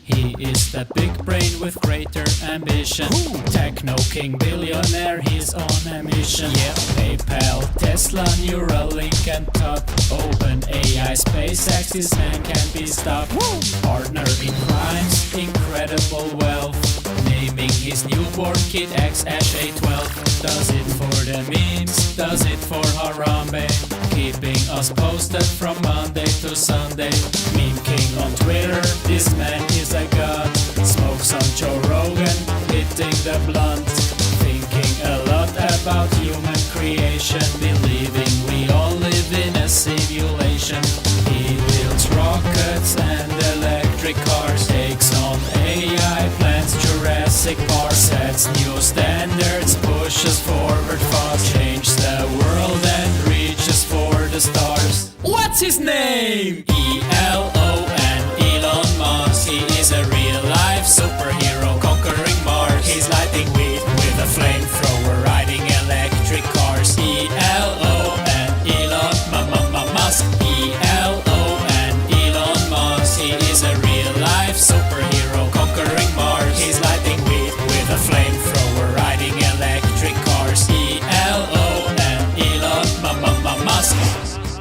He is that big brain with greater ambition. Techno king billionaire, he's on a mission. Yeah. PayPal, Tesla, Neuralink and Tuck. OpenAI, SpaceX, this man can't be stopped. Partner in crimes, incredible wealth. Naming his newborn kid XSA12. Does it for the memes, does it for Harambe. Keeping us posted from Monday to Sunday. Meme king on Twitter, this man is a god. Smokes on Joe Rogan, hitting the blunt. Thinking a lot about human creation. Believing we all live in a simulation. He builds rockets and electric cars. Takes on AI, plants Jurassic Park. Sets new standards, pushes forward fast. Changes the world and reaches for the stars. What's his name? ELON, Elon Musk. He is a real-life superhero conquering Mars. He's lighting weed with a flamethrower, riding electric cars. ELON, Elon Musk. ELON, Elon Musk. He is a real-life superhero conquering Mars. He's lighting weed with a flamethrower, riding electric cars. ELON, Elon Musk.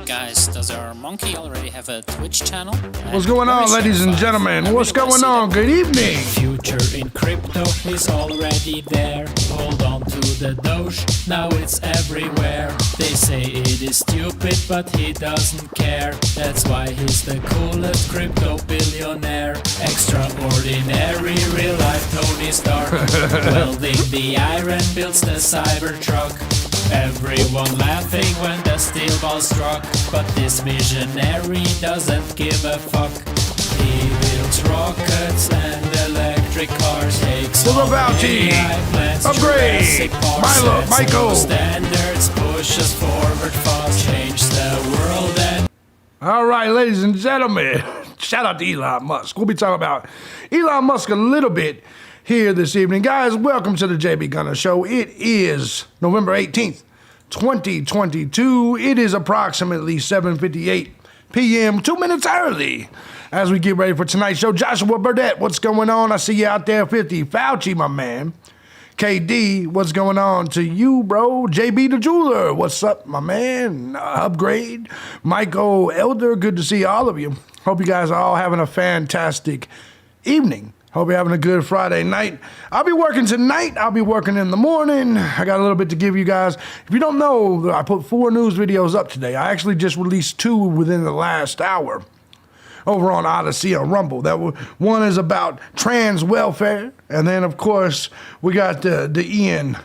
Guys, does our monkey already have a Twitch channel? What's going on, ladies and gentlemen? What's going on? Good evening. Future in crypto is already there. Hold on to the Doge, now it's everywhere. They say it is stupid, but he doesn't care. That's why he's the coolest crypto billionaire. Extraordinary, real life Tony Stark. Welding the iron, builds the Cybertruck. Everyone laughing when the steel ball struck. But this visionary doesn't give a fuck. He builds rockets and electric cars. Takes on AI, plants Jurassic Park. Sets Michael. Standards, pushes forward fast. Change the world and... All right, ladies and gentlemen, shout out to Elon Musk. We'll be talking about Elon Musk a little bit here this evening. Guys, welcome to the JB Gunner Show. It is November 18th, 2022. It is approximately 7:58 p.m., 2 minutes early, as we get ready for tonight's show. Joshua Burdett, what's going on? I see you out there, 50. Fauci, my man. KD, what's going on to you, bro? JB the Jeweler, what's up, my man? Upgrade. Michael Elder, good to see all of you. Hope you guys are all having a fantastic evening. Hope you're having a good Friday night. I'll be working tonight. I'll be working in the morning. I got a little bit to give you guys. If you don't know, I put 4 news videos up today. I actually just released 2 within the last hour over on Odyssey on Rumble. One is about trans welfare, and then of course we got the Ian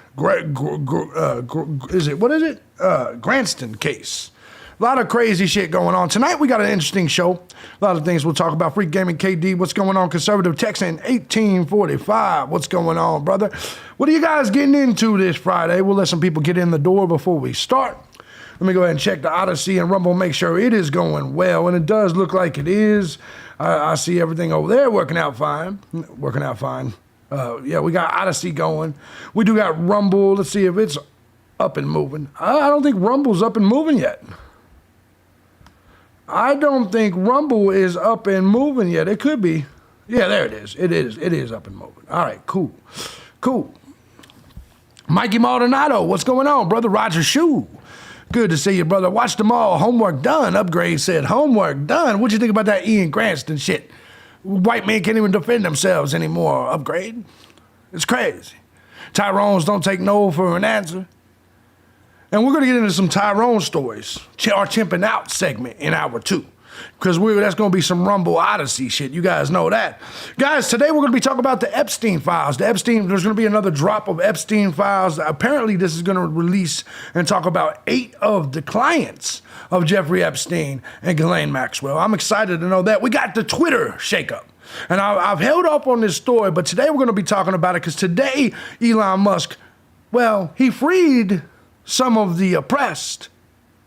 Cranston case. A lot of crazy shit going on. Tonight we got an interesting show. A lot of things we'll talk about. Freak Gaming KD, what's going on? Conservative Texan 1845, what's going on, brother? What are you guys getting into this Friday? We'll let some people get in the door before we start. Let me go ahead and check the Odyssey and Rumble, make sure it is going well, and it does look like it is. I see everything over there working out fine. Yeah, we got Odyssey going. We do got Rumble. Let's see if it's up and moving. I don't think Rumble's up and moving yet. I don't think Rumble is up and moving yet. It could be. Yeah, there it is. It is up and moving. All right, cool. Mikey Maldonado, what's going on, brother? Roger Shue, good to see you, brother. Watch them all. Homework done. Upgrade said homework done. What'd you think about that Ian Cranston shit? White men can't even defend themselves anymore. Upgrade. It's crazy. Tyrones don't take no for an answer. And we're going to get into some Tyrone stories, our chimping out segment in hour 2. Because that's going to be some Rumble Odyssey shit. You guys know that. Guys, today we're going to be talking about the Epstein files. There's going to be another drop of Epstein files. Apparently, this is going to release and talk about 8 of the clients of Jeffrey Epstein and Ghislaine Maxwell. I'm excited to know that. We got the Twitter shakeup. And I've held off on this story, but today we're going to be talking about it because today Elon Musk, well, he freed some of the oppressed.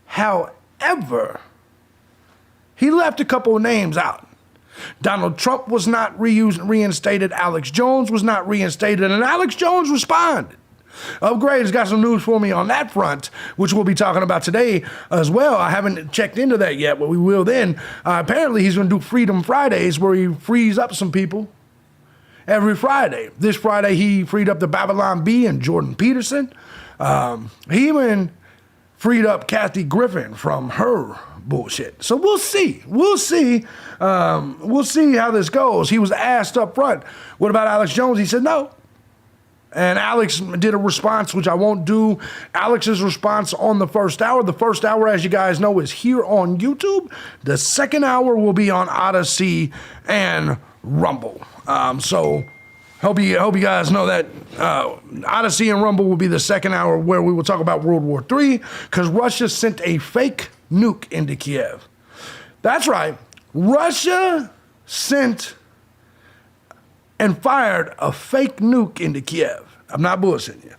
However, he left a couple of names out. Donald Trump was not reinstated. Alex Jones was not reinstated. And Alex Jones responded. Upgrade's got some news for me on that front, which we'll be talking about today as well. I haven't checked into that yet, but we will then. Apparently, he's going to do Freedom Fridays where he frees up some people every Friday. This Friday, he freed up the Babylon Bee and Jordan Peterson. He even freed up Kathy Griffin from her bullshit. So we'll see. We'll see how this goes. He was asked up front, what about Alex Jones? He said no. And Alex did a response, which I won't do. Alex's response on the first hour. The first hour, as you guys know, is here on YouTube. The second hour will be on Odyssey and Rumble. So hope you guys know that Odyssey and Rumble will be the second hour where we will talk about World War III, because Russia sent a fake nuke into Kiev. That's right. Russia sent and fired a fake nuke into Kiev. I'm not bullshitting you.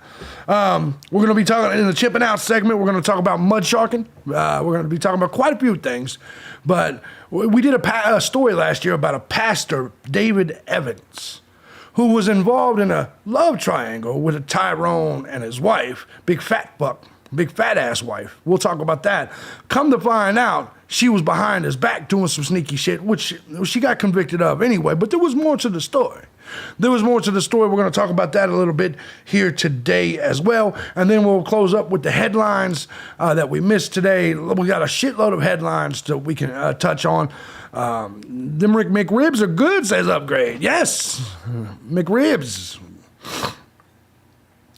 We're going to be talking in the chipping out segment. We're going to talk about mud sharking. We're going to be talking about quite a few things. But we did a story last year about a pastor, David Evans, who was involved in a love triangle with a Tyrone and his wife, big fat ass wife. We'll talk about that. Come to find out, she was behind his back doing some sneaky shit, which she got convicted of anyway. But there was more to the story. We're going to talk about that a little bit here today as well. And then we'll close up with the headlines that we missed today. We got a shitload of headlines that we can touch on. Them McRibs are good, says Upgrade. Yes, McRibs.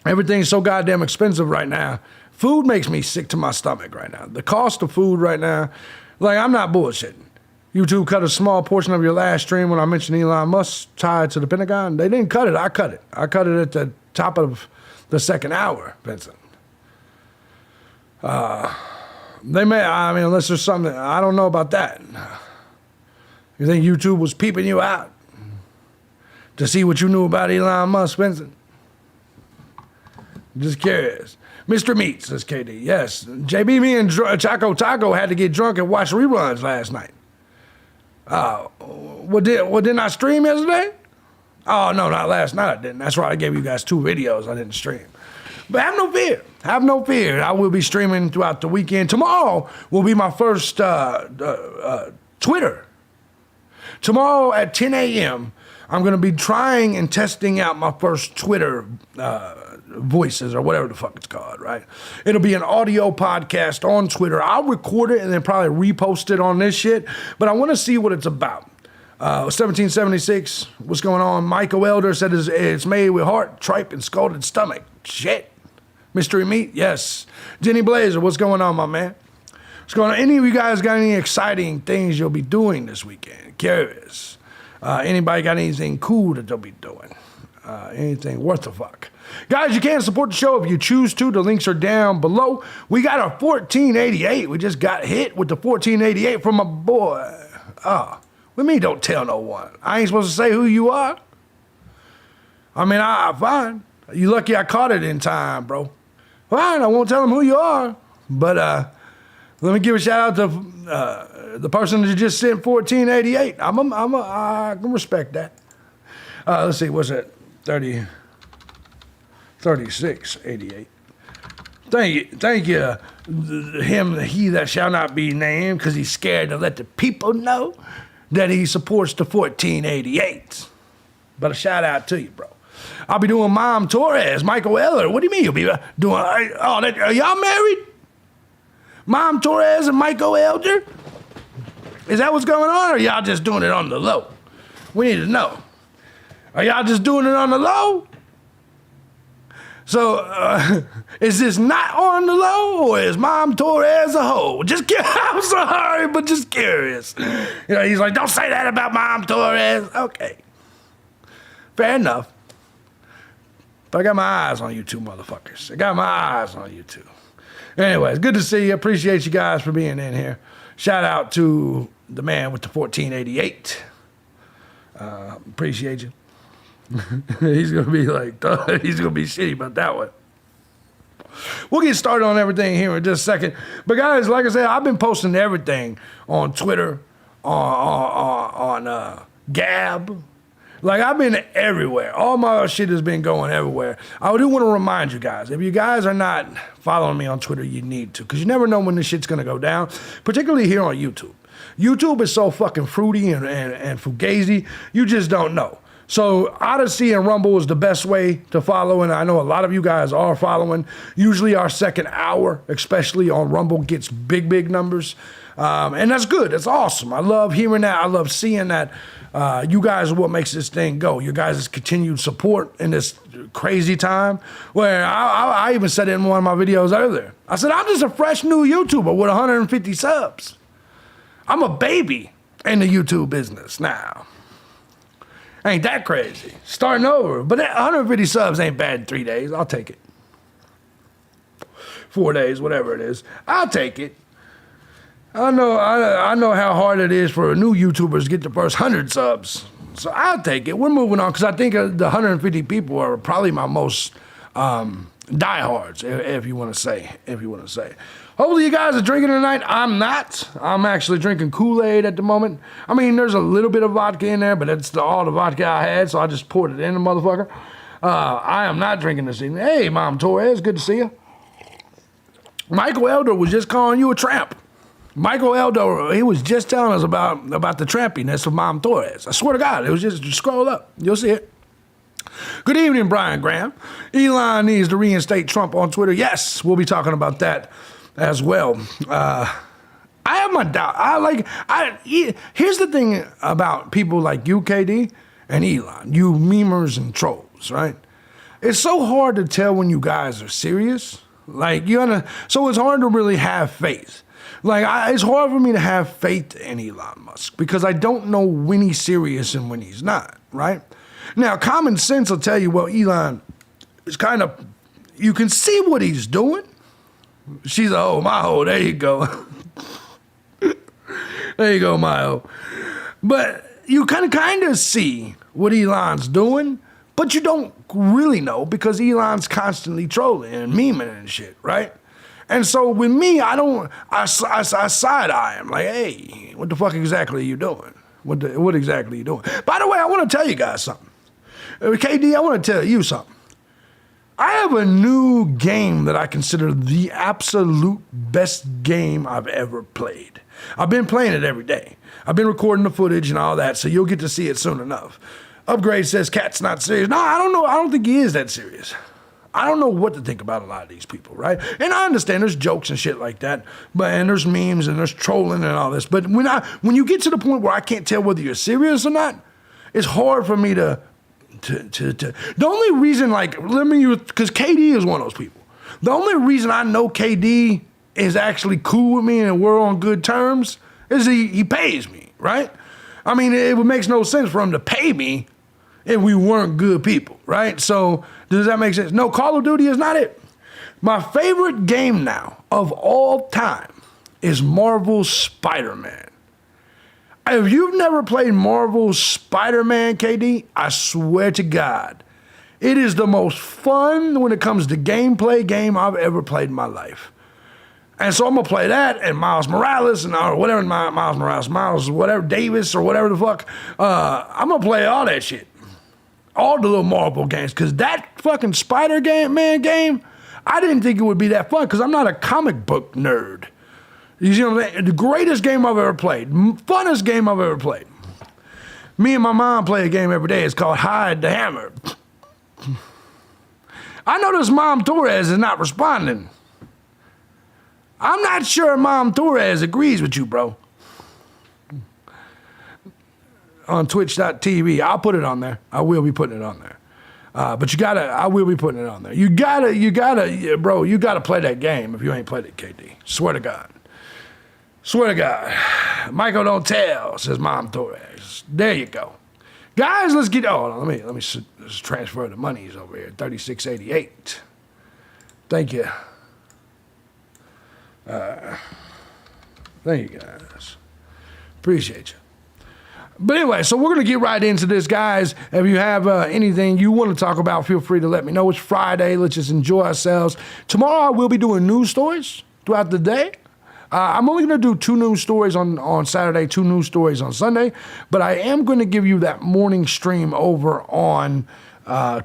Everything's so goddamn expensive right now. Food makes me sick to my stomach right now. The cost of food right now, like, I'm not bullshitting. YouTube cut a small portion of your last stream when I mentioned Elon Musk tied to the Pentagon. They didn't cut it. I cut it. I cut it at the top of the second hour, Vincent. They may, unless there's something, I don't know about that. You think YouTube was peeping you out to see what you knew about Elon Musk, Vincent? Just curious. Mr. Meat, says KD. Yes. JB, me and Chaco Taco had to get drunk and watch reruns last night. Didn't I stream yesterday? Oh, no, not last night I didn't. That's right, I gave you guys 2 videos I didn't stream. But have no fear. Have no fear. I will be streaming throughout the weekend. Tomorrow will be my first Twitter. Tomorrow at 10 a.m., I'm going to be trying and testing out my first Twitter voices or whatever the fuck it's called, right? It'll be an audio podcast on Twitter. I'll record it and then probably repost it on this shit, but I want to see what it's about. 1776, what's going on? Michael Elder said it's made with heart, tripe, and scalded stomach. Shit. Mystery Meat, yes. Jenny Blazer, what's going on, my man? What's going on? Any of you guys got any exciting things you'll be doing this weekend? Curious. Anybody got anything cool that they'll be doing? Anything worth the fuck? Guys, you can support the show if you choose to. The links are down below. We got a 1488. We just got hit with the 1488 from my boy. With me, don't tell no one. I ain't supposed to say who you are. I'm fine. You lucky I caught it in time, bro. Fine, I won't tell them who you are. But let me give a shout out to the person that just sent 1488. I can respect that. Let's see, what's that? 3688. Thank you, he that shall not be named, because he's scared to let the people know that he supports the 1488. But a shout out to you, bro. I'll be doing Mom Torres, Michael Eller. What do you mean you'll be doing? Are y'all married? Mom Torres and Michael Elder? Is that what's going on, or are y'all just doing it on the low? We need to know. Are y'all just doing it on the low? So, is this not on the low, or is Mom Torres a hoe? I'm sorry, but just curious. He's like, don't say that about Mom Torres. Okay. Fair enough. But I got my eyes on you two motherfuckers. I got my eyes on you two. Anyways, good to see you. Appreciate you guys for being in here. Shout out to the man with the 1488. Appreciate you. He's going to be like, he's going to be shitty about that one. We'll get started on everything here in just a second. But guys, like I said, I've been posting everything on Twitter, on Gab. Like, I've been everywhere. All my shit has been going everywhere. I do want to remind you guys, if you guys are not following me on Twitter, you need to, because you never know when this shit's going to go down, particularly here on YouTube. YouTube is so fucking fruity and fugazi, you just don't know. So Odyssey and Rumble is the best way to follow, and I know a lot of you guys are following. Usually our second hour, especially on Rumble, gets big numbers. And that's good. That's awesome. I love hearing that. I love seeing that. You guys are what makes this thing go. You guys' continued support in this crazy time. Where I even said it in one of my videos earlier. I said, I'm just a fresh new YouTuber with 150 subs. I'm a baby in the YouTube business now. Ain't that crazy? Starting over. But 150 subs ain't bad in 3 days. I'll take it. 4 days, whatever it is. I'll take it. I know how hard it is for new YouTubers to get the first 100 subs. So I'll take it. We're moving on because I think the 150 people are probably my most diehards, if you want to say. Hopefully you guys are drinking tonight. I'm not. I'm actually drinking Kool-Aid at the moment. I mean, there's a little bit of vodka in there, but it's all the vodka I had, so I just poured it in the motherfucker. I am not drinking this evening. Hey, Mom Torres, good to see you. Michael Elder was just calling you a tramp. Michael Elder, he was just telling us about the trampiness of Mom Torres. I swear to God, it was just scroll up. You'll see it. Good evening, Brian Graham. Elon needs to reinstate Trump on Twitter. Yes, we'll be talking about that as well. I have my doubt. Here's the thing about people like you, KD, and Elon, you memers and trolls, right? It's so hard to tell when you guys are serious. So it's hard to really have faith. It's hard for me to have faith in Elon Musk because I don't know when he's serious and when he's not, right? Now, common sense will tell you, well, Elon is you can see what he's doing. She's a hoe, my hoe, there you go. There you go, my hoe. But you can kind of see what Elon's doing, but you don't really know because Elon's constantly trolling and memeing and shit, right? And so with me, I side-eye him. Like, hey, what the fuck exactly are you doing? What exactly are you doing? By the way, I want to tell you guys something. KD, I want to tell you something. I have a new game that I consider the absolute best game I've ever played. I've been playing it every day. I've been recording the footage and all that, so you'll get to see it soon enough. Upgrade says Cat's not serious. No, I don't know. I don't think he is that serious. I don't know what to think about a lot of these people, right? And I understand there's jokes and shit like that, and there's memes and there's trolling and all this. But when you get to the point where I can't tell whether you're serious or not, it's hard for me to the only reason, because KD is one of those people. The only reason I know KD is actually cool with me and we're on good terms is he pays me, right? I mean, it makes no sense for him to pay me if we weren't good people, right? So does that make sense? No, Call of Duty is not it. My favorite game now of all time is Marvel's Spider-Man. If you've never played Marvel's Spider-Man, KD, I swear to God, it is the most fun when it comes to gameplay game I've ever played in my life. And so I'm going to play that and Miles Morales or whatever, Miles whatever, Davis or whatever the fuck. I'm going to play all that shit. All the little Marvel games, because that fucking Spider-Man game, I didn't think it would be that fun because I'm not a comic book nerd. You see what I'm saying? The greatest game I've ever played, funnest game I've ever played. Me and my mom play a game every day. It's called Hide the Hammer. I notice Mom Torres is not responding. I'm not sure Mom Torres agrees with you, bro. On twitch.tv. I'll put it on there. I will be putting it on there. But I will be putting it on there. You gotta play that game if you ain't played it, KD. Swear to God. Swear to God. Michael don't tell, says Mom Torres. There you go. Guys, let's get, let me let's transfer the monies over here. 3688. Thank you. Thank you guys. Appreciate you. But anyway, so we're going to get right into this, guys. If you have anything you want to talk about, feel free to let me know. It's Friday. Let's just enjoy ourselves. Tomorrow I will be doing news stories throughout the day. I'm only going to do 2 news stories on Saturday, 2 news stories on Sunday. But I am going to give you that morning stream over on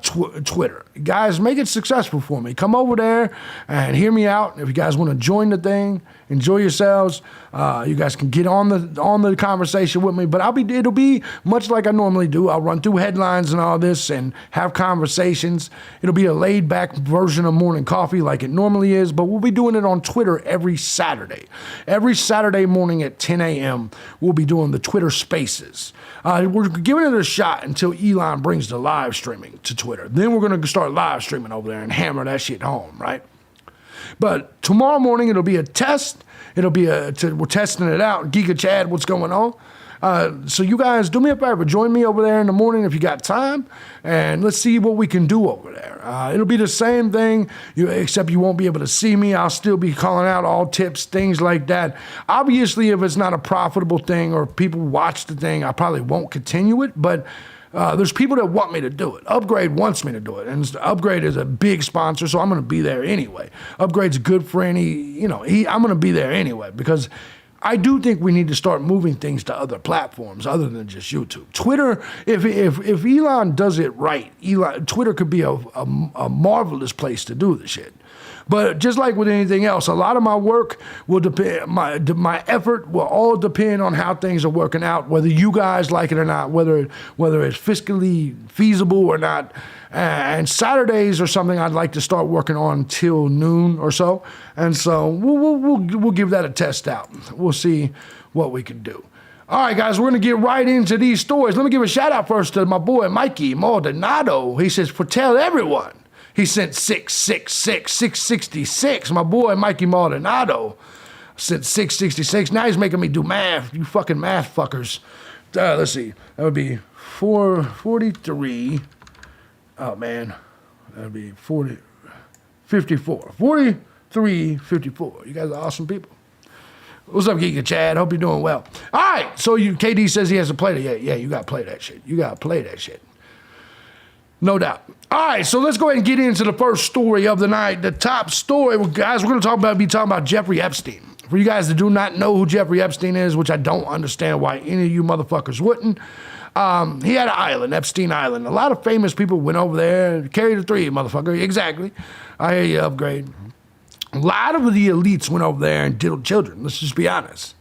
Twitter. Guys, make it successful for me. Come over there and hear me out. If you guys want to join the thing Enjoy yourselves. You guys can get on the conversation with me, but it'll be much like I normally do. I'll run through headlines and all this and have conversations. It'll be a laid back version of Morning Coffee like it normally is, but we'll be doing it on Twitter every Saturday. Every Saturday morning at 10 a.m., we'll be doing the Twitter Spaces. We're giving it a shot until Elon brings the live streaming to Twitter. Then we're going to start live streaming over there and hammer that shit home, right? But tomorrow morning, it'll be a test. We're testing it out. Giga Chad, what's going on? So you guys, do me a favor. Join me over there in the morning if you got time, and let's see what we can do over there. It'll be the same thing, except you won't be able to see me. I'll still be calling out all tips, things like that. Obviously, if it's not a profitable thing or people watch the thing, I probably won't continue it, but there's people that want me to do it. Upgrade wants me to do it, and Upgrade is a big sponsor, so I'm going to be there anyway. Upgrade's good for I'm going to be there anyway, because I do think we need to start moving things to other platforms other than just YouTube. Twitter, if Elon does it right, Twitter could be a marvelous place to do the shit. But just like with anything else, a lot of my work will depend, my effort will all depend on how things are working out, whether you guys like it or not, whether it's fiscally feasible or not. And Saturdays are something I'd like to start working on till noon or so. And so we'll give that a test out. We'll see what we can do. All right, guys, we're going to get right into these stories. Let me give a shout out first to my boy, Mikey Maldonado. He says, tell everyone. He sent 666. My boy, Mikey Maldonado, sent 666. Now he's making me do math. You fucking math fuckers. Let's see. That would be 443. Oh, man. That would be 54. 4354. You guys are awesome people. What's up, Geek and Chad? Hope you're doing well. All right. So KD says he has to play that. Yeah, you got to play that shit. You got to play that shit. No doubt. All right, so let's go ahead and get into the first story of the night. The top story, guys, we're going to be talking about Jeffrey Epstein. For you guys that do not know who Jeffrey Epstein is, which I don't understand why any of you motherfuckers wouldn't, he had an island, Epstein Island. A lot of famous people went over there and carried the three, motherfucker. Exactly. I hear you, Upgrade. A lot of the elites went over there and diddled children. Let's just be honest.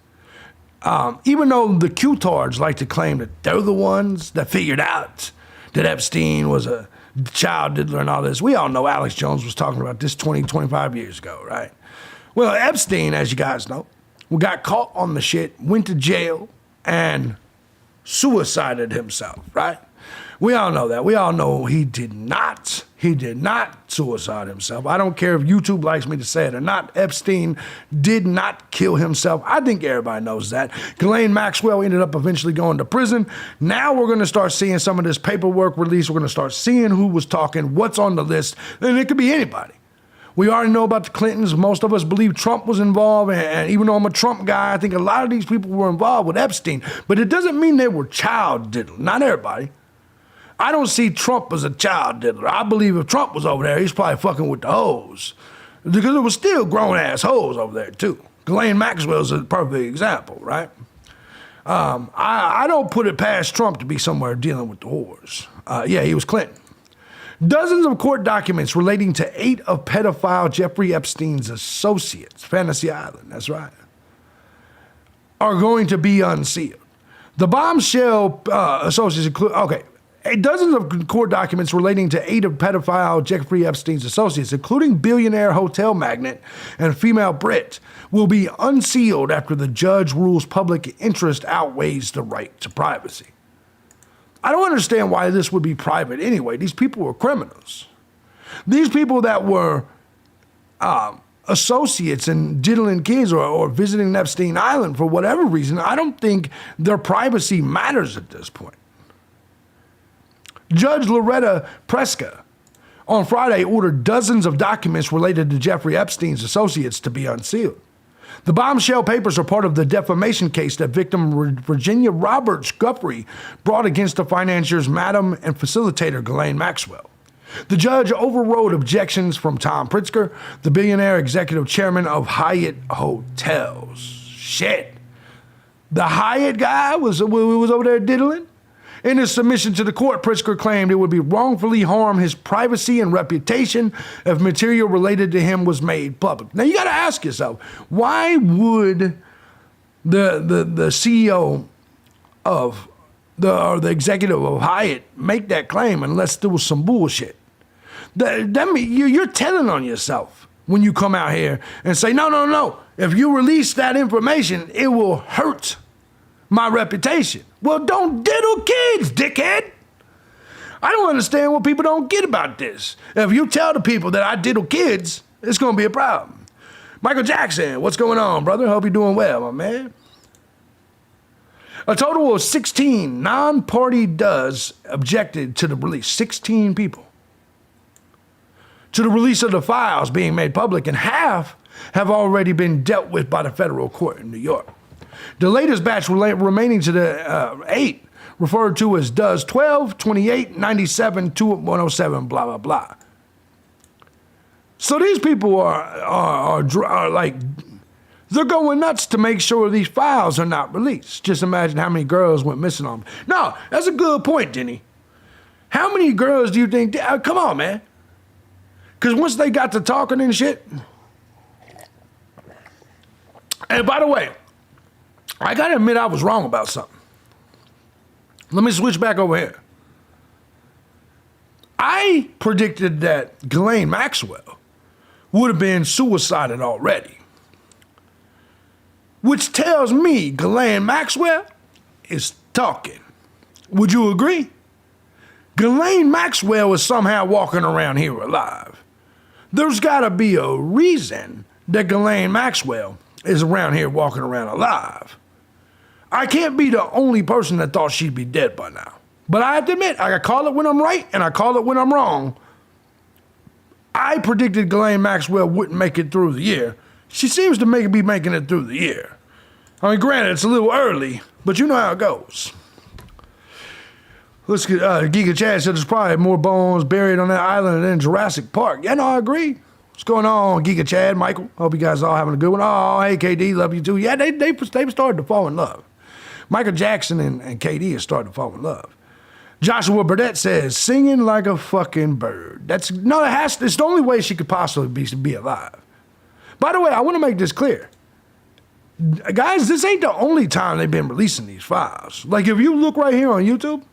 Even though the Q-tards like to claim that they're the ones that figured out that Epstein was a child diddler and all this. We all know Alex Jones was talking about this 20, 25 years ago, right? Well, Epstein, as you guys know, got caught on the shit, went to jail, and suicided himself, right? We all know that. We all know he did not suicide himself. I don't care if YouTube likes me to say it or not. Epstein did not kill himself. I think everybody knows that. Ghislaine Maxwell ended up eventually going to prison. Now we're going to start seeing some of this paperwork released. We're going to start seeing who was talking, what's on the list, and it could be anybody. We already know about the Clintons. Most of us believe Trump was involved, and even though I'm a Trump guy, I think a lot of these people were involved with Epstein. But it doesn't mean they were child diddling. Not everybody. I don't see Trump as a child diddler. I believe if Trump was over there, he's probably fucking with the hoes. Because there was still grown-ass hoes over there, too. Ghislaine Maxwell's a perfect example, right? I don't put it past Trump to be somewhere dealing with the whores. Yeah, he was Clinton. Dozens of court documents relating to 8 of pedophile Jeffrey Epstein's associates, Fantasy Island, that's right, are going to be unsealed. The bombshell associates include, dozens of court documents relating to 8 of pedophile Jeffrey Epstein's associates, including billionaire hotel magnate and female Brit, will be unsealed after the judge rules public interest outweighs the right to privacy. I don't understand why this would be private anyway. These people were criminals. These people that were associates in diddling kids or visiting Epstein Island for whatever reason, I don't think their privacy matters at this point. Judge Loretta Preska on Friday ordered dozens of documents related to Jeffrey Epstein's associates to be unsealed. The bombshell papers are part of the defamation case that victim Virginia Roberts Guthrie brought against the financier's madam and facilitator Ghislaine Maxwell. The judge overrode objections from Tom Pritzker, the billionaire executive chairman of Hyatt Hotels. Shit. The Hyatt guy was over there diddling? In his submission to the court, Pritzker claimed it would be wrongfully harm his privacy and reputation if material related to him was made public. Now you got to ask yourself, why would the CEO of or the executive of Hyatt make that claim unless there was some bullshit? That mean you're telling on yourself when you come out here and say, no. If you release that information, it will hurt my reputation. Well, don't diddle kids, dickhead. I don't understand what people don't get about this. If you tell the people that I diddle kids, it's going to be a problem. Michael Jackson, what's going on, brother? Hope you're doing well, my man. A total of 16 non-party does objected to the release. 16 people. To the release of the files being made public, and half have already been dealt with by the federal court in New York. The latest batch remaining to the 8 referred to as does 12, 28, 97, 107, blah, blah, blah. So these people are like, they're going nuts to make sure these files are not released. Just imagine how many girls went missing on them. No, that's a good point, Denny. How many girls do you think, come on, man. Because once they got to talking and shit, and by the way, I gotta admit I was wrong about something. Let me switch back over here. I predicted that Ghislaine Maxwell would have been suicided already, which tells me Ghislaine Maxwell is talking. Would you agree? Ghislaine Maxwell is somehow walking around here alive. There's gotta be a reason that Ghislaine Maxwell is around here walking around alive. I can't be the only person that thought she'd be dead by now. But I have to admit, I call it when I'm right and I call it when I'm wrong. I predicted Ghislaine Maxwell wouldn't make it through the year. She seems to be making it through the year. I mean, granted, it's a little early, but you know how it goes. Let's get, Giga Chad said there's probably more bones buried on that island than in Jurassic Park. Yeah, no, I agree. What's going on, Giga Chad, Michael? Hope you guys all having a good one. Oh, hey, KD, love you too. Yeah, they've started to fall in love. Michael Jackson and KD have started to fall in love. Joshua Burdett says, singing like a fucking bird. It's the only way she could possibly be alive. By the way, I want to make this clear. Guys, this ain't the only time they've been releasing these files. Like, if you look right here on YouTube,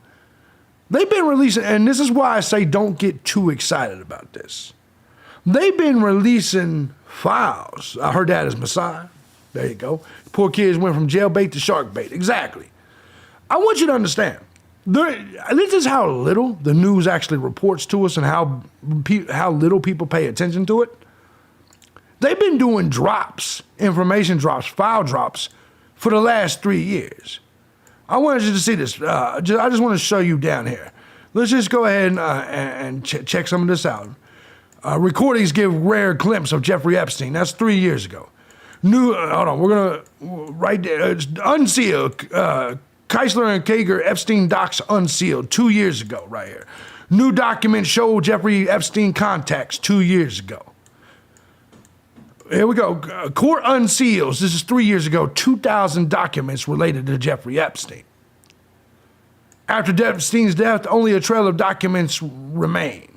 they've been releasing, and this is why I say don't get too excited about this. They've been releasing files. I heard that as Messiah. There you go. Poor kids went from jailbait to shark bait. Exactly. I want you to understand. This is how little the news actually reports to us and how little people pay attention to it. They've been doing drops, information drops, file drops for the last 3 years. I wanted you to see this. I just want to show you down here. Let's just go ahead and check some of this out. Recordings give rare glimpse of Jeffrey Epstein. That's 3 years ago. Hold on, we're going to, right there, unsealed. Keisler and Kager Epstein docs unsealed 2 years ago, right here. New documents show Jeffrey Epstein contacts 2 years ago. Here we go. Court unseals, this is 3 years ago, 2,000 documents related to Jeffrey Epstein. After Epstein's death, only a trail of documents remain.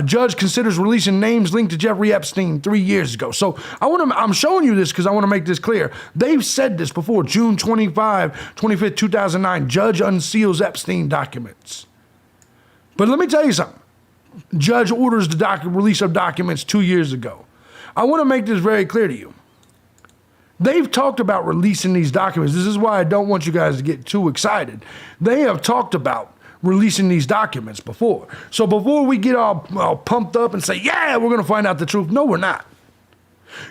Judge considers releasing names linked to Jeffrey Epstein 3 years ago. So I'm showing you this because I want to make this clear. They've said this before. June 25th, 2009, judge unseals Epstein documents. But let me tell you something. Judge orders the release of documents 2 years ago. I want to make this very clear to you. They've talked about releasing these documents. This is why I don't want you guys to get too excited. They have talked about releasing these documents before. So before we get all pumped up and say, yeah, we're going to find out the truth. No, we're not.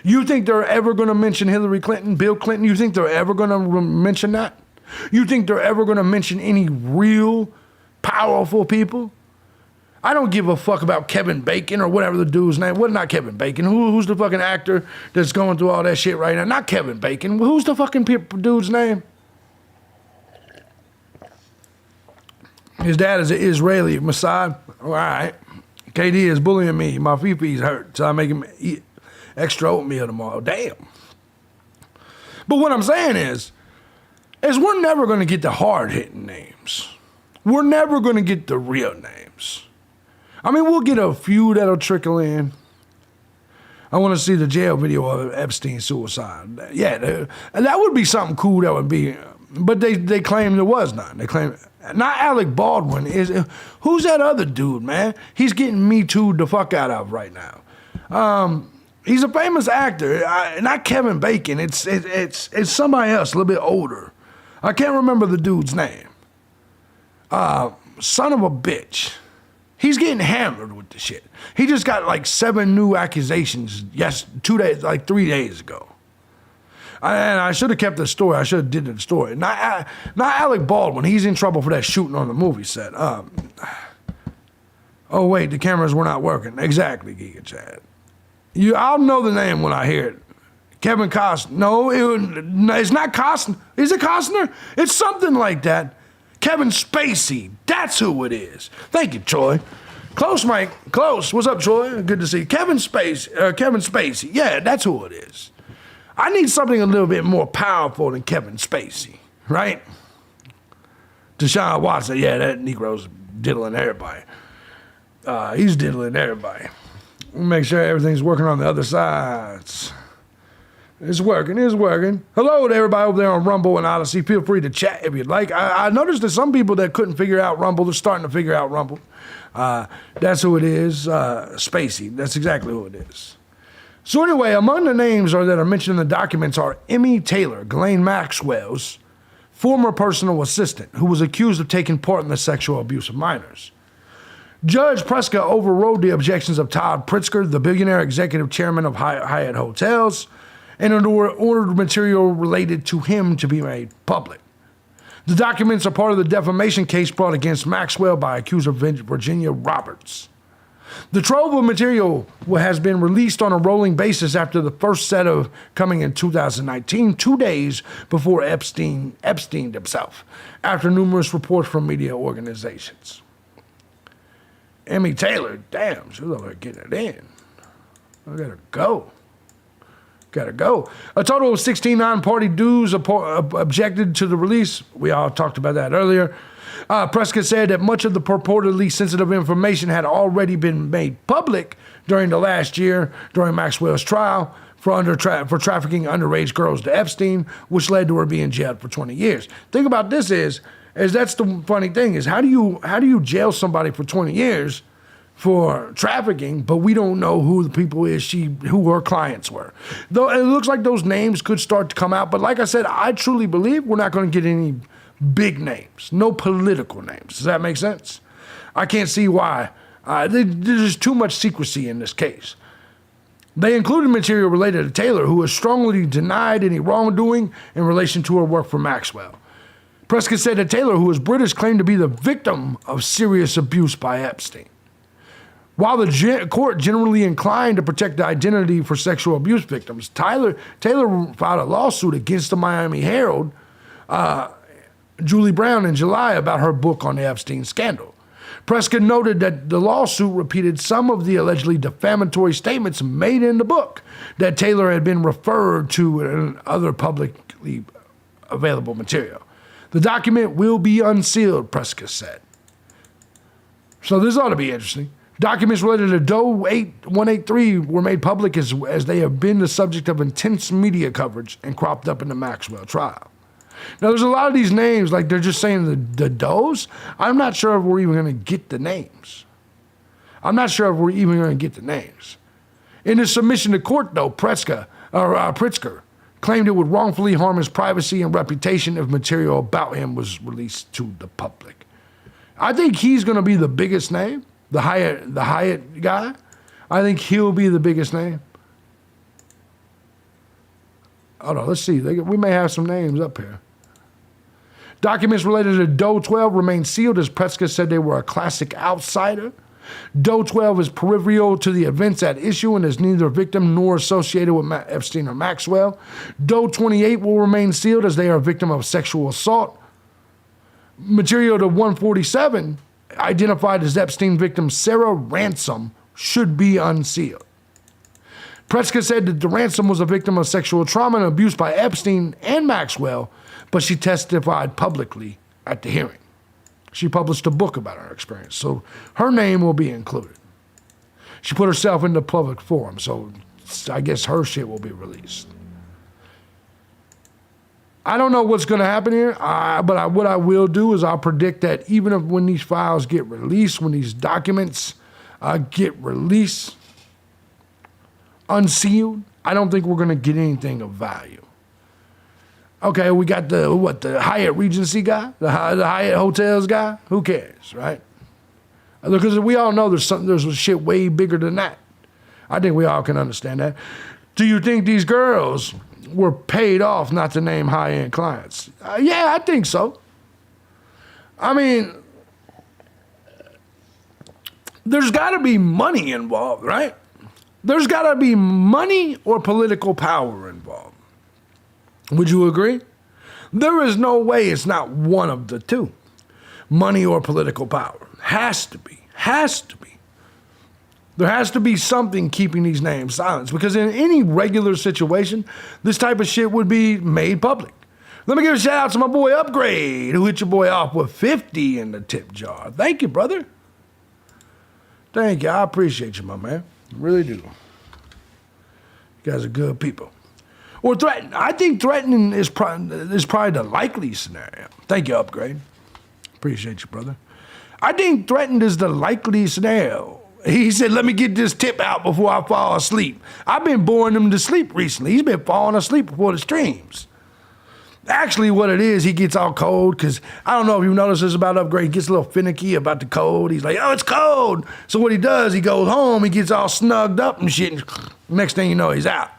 You think they're ever going to mention Hillary Clinton, Bill Clinton? You think they're ever going to mention that? You think they're ever going to mention any real powerful people? I don't give a fuck about Kevin Bacon or whatever the dude's name. Well, not Kevin Bacon. Who's the fucking actor that's going through all that shit right now? Not Kevin Bacon. Who's the fucking dude's name? His dad is an Israeli Mossad. All right. KD is bullying me. My fee's hurt, so I make him eat extra oatmeal tomorrow. Damn. But what I'm saying is, is we're never going to get the hard-hitting names. We're never going to get the real names. I mean, we'll get a few that'll trickle in. I want to see the jail video of Epstein's suicide. Yeah, that would be something cool. That would be, but they claim there was none. They claim not Alec Baldwin. Who's that other dude, man? He's getting Me Too'd the fuck out of right now. He's a famous actor. Not Kevin Bacon. It's somebody else, a little bit older. I can't remember the dude's name. Son of a bitch. He's getting hammered with the shit. He just got like 7 new accusations 3 days ago. And I should have kept the story. I should have did the story. Not Alec Baldwin. He's in trouble for that shooting on the movie set. Oh wait, the cameras were not working. Exactly, Giga Chad. I'll know the name when I hear it. Kevin Costner. No, it's not Costner. Is it Costner? It's something like that. Kevin Spacey. That's who it is. Thank you, Troy. Close, Mike. Close. What's up, Troy? Good to see you. Kevin Spacey. Yeah, that's who it is. I need something a little bit more powerful than Kevin Spacey, right? Deshaun Watson. Yeah, that Negro's diddling everybody. He's diddling everybody. Make sure everything's working on the other sides. It's working. Hello to everybody over there on Rumble and Odyssey. Feel free to chat if you'd like. I noticed that some people that couldn't figure out Rumble, they're starting to figure out Rumble. That's who it is. Spacey. That's exactly who it is. So anyway, among the names that are mentioned in the documents are Emmy Taylor, Ghislaine Maxwell's former personal assistant, who was accused of taking part in the sexual abuse of minors. Judge Preska overrode the objections of Todd Pritzker, the billionaire executive chairman of Hyatt Hotels, and ordered material related to him to be made public. The documents are part of the defamation case brought against Maxwell by accuser Virginia Roberts. The trove of material has been released on a rolling basis after the first set of coming in 2019, 2 days before Epstein himself, after numerous reports from media organizations. Emmy Taylor, damn, she's over there getting it in. I gotta go. A total of 16 non-party dues objected to the release. We all talked about that earlier. Prescott said that much of the purportedly sensitive information had already been made public during the last year during Maxwell's trial for trafficking underage girls to Epstein, which led to her being jailed for 20 years. Thing about this is that's the funny thing is how do you jail somebody for 20 years for trafficking, but we don't know who the people who her clients were. Though it looks like those names could start to come out, but like I said, I truly believe we're not going to get any big names, no political names. Does that make sense? I can't see why. There's too much secrecy in this case. They included material related to Taylor, who has strongly denied any wrongdoing in relation to her work for Maxwell. Prescott said that Taylor, who is British, claimed to be the victim of serious abuse by Epstein. While the court generally inclined to protect the identity for sexual abuse victims, Taylor filed a lawsuit against the Miami Herald, Julie Brown, in July about her book on the Epstein scandal. Prescott noted that the lawsuit repeated some of the allegedly defamatory statements made in the book that Taylor had been referred to in other publicly available material. The document will be unsealed, Prescott said. So this ought to be interesting. Documents related to Doe 183 were made public as they have been the subject of intense media coverage and cropped up in the Maxwell trial. Now, there's a lot of these names, like they're just saying the Does. I'm not sure if we're even going to get the names. In his submission to court, though, Pritzker claimed it would wrongfully harm his privacy and reputation if material about him was released to the public. I think he's going to be the biggest name. The Hyatt guy, I think he'll be the biggest name. Hold on, let's see. We may have some names up here. Documents related to Doe 12 remain sealed, as Prescott said they were a classic outsider. Doe 12 is peripheral to the events at issue and is neither victim nor associated with Epstein or Maxwell. Doe 28 will remain sealed as they are a victim of sexual assault. Material to 147, identified as Epstein victim Sarah Ransom, should be unsealed. Prescott said that the Ransom was a victim of sexual trauma and abuse by Epstein and Maxwell, but she testified publicly at the hearing. She published a book about her experience, so her name will be included. She put herself in the public forum, so I guess her shit will be released. I don't know what's going to happen here, but what I will do is I'll predict that even if when these files get released, when these documents get released, unsealed, I don't think we're going to get anything of value. Okay, we got the Hyatt Regency guy, the Hyatt Hotels guy. Who cares, right? Because we all know there's shit way bigger than that. I think we all can understand that. Do you think these girls were paid off not to name high-end clients? Yeah, I think so. I mean, there's got to be money involved, right? There's got to be money or political power involved. Would you agree? There is no way it's not one of the two. Money or political power. Has to be. Has to be. There has to be something keeping these names silent, because in any regular situation, this type of shit would be made public. Let me give a shout out to my boy Upgrade, who hit your boy off with 50 in the tip jar. Thank you, brother. Thank you. I appreciate you, my man. Really do. You guys are good people. Or threaten. I think threatening is probably the likely scenario. Thank you, Upgrade. Appreciate you, brother. I think threatened is the likely scenario. He said, let me get this tip out before I fall asleep. I've been boring him to sleep recently. He's been falling asleep before the streams. Actually, what it is, he gets all cold, because I don't know if you noticed this about Upgrade. He gets a little finicky about the cold. He's like, oh, it's cold. So what he does, he goes home, he gets all snugged up and shit, and next thing you know, he's out.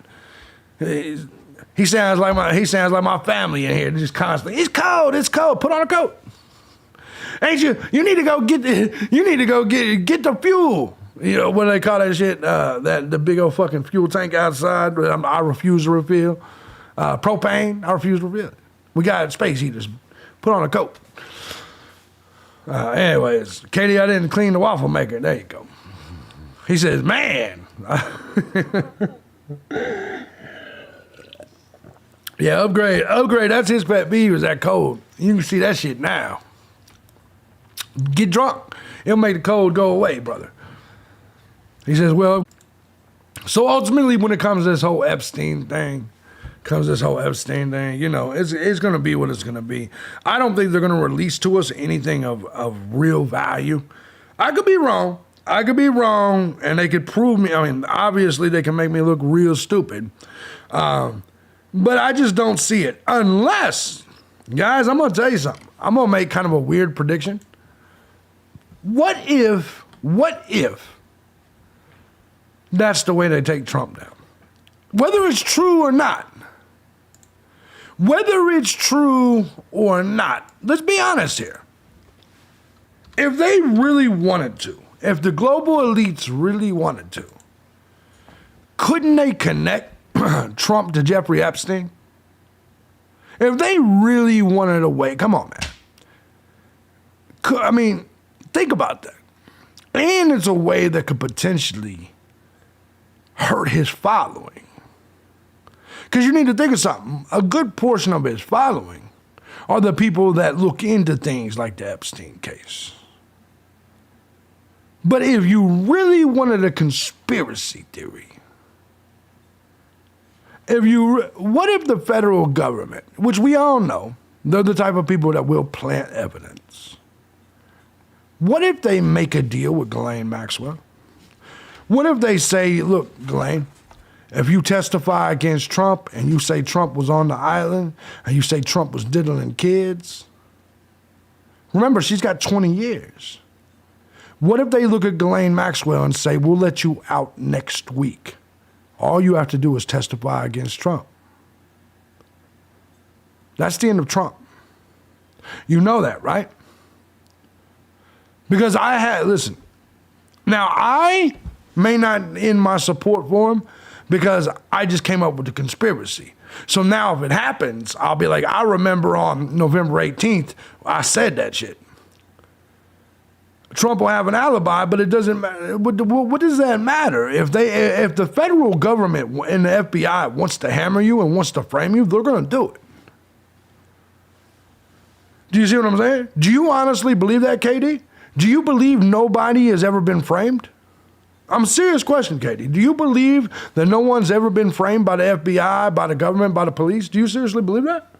He sounds like my family in here, just constantly. It's cold. Put on a coat. Ain't you? You need to go get the fuel. You know what do they call that shit? The big old fucking fuel tank outside. I refuse to refill. Propane. I refuse to refill it. We got space heaters. Put on a coat. Anyways, Katie, I didn't clean the waffle maker. There you go. He says, man. Yeah, upgrade. That's his pet peeve, is that cold. You can see that shit now. Get drunk. It'll make the cold go away, brother. He says, well, so ultimately when it comes to this whole Epstein thing, you know, it's going to be what it's going to be. I don't think they're going to release to us anything of real value. I could be wrong, and they could prove me. I mean, obviously they can make me look real stupid. But I just don't see it. Unless, guys, I'm going to tell you something. I'm going to make kind of a weird prediction. What if that's the way they take Trump down? Whether it's true or not, let's be honest here. If they really wanted to, if the global elites really wanted to, couldn't they connect Trump to Jeffrey Epstein? If they really wanted a way, come on, man. I mean, think about that. And it's a way that could potentially hurt his following. Because you need to think of something. A good portion of his following are the people that look into things like the Epstein case. But if you really wanted a conspiracy theory, what if the federal government, which we all know, they're the type of people that will plant evidence. What if they make a deal with Ghislaine Maxwell? What if they say, look, Ghislaine, if you testify against Trump and you say Trump was on the island and you say Trump was diddling kids, remember, she's got 20 years. What if they look at Ghislaine Maxwell and say, we'll let you out next week? All you have to do is testify against Trump. That's the end of Trump. You know that, right? Because listen, now I may not end my support for him because I just came up with the conspiracy. So now if it happens, I'll be like, I remember on November 18th, I said that shit. Trump will have an alibi, but it doesn't matter. What does that matter? If the federal government and the FBI wants to hammer you and wants to frame you, they're going to do it. Do you see what I'm saying? Do you honestly believe that, KD? Do you believe nobody has ever been framed? I'm a serious question, KD. Do you believe that no one's ever been framed by the FBI, by the government, by the police? Do you seriously believe that?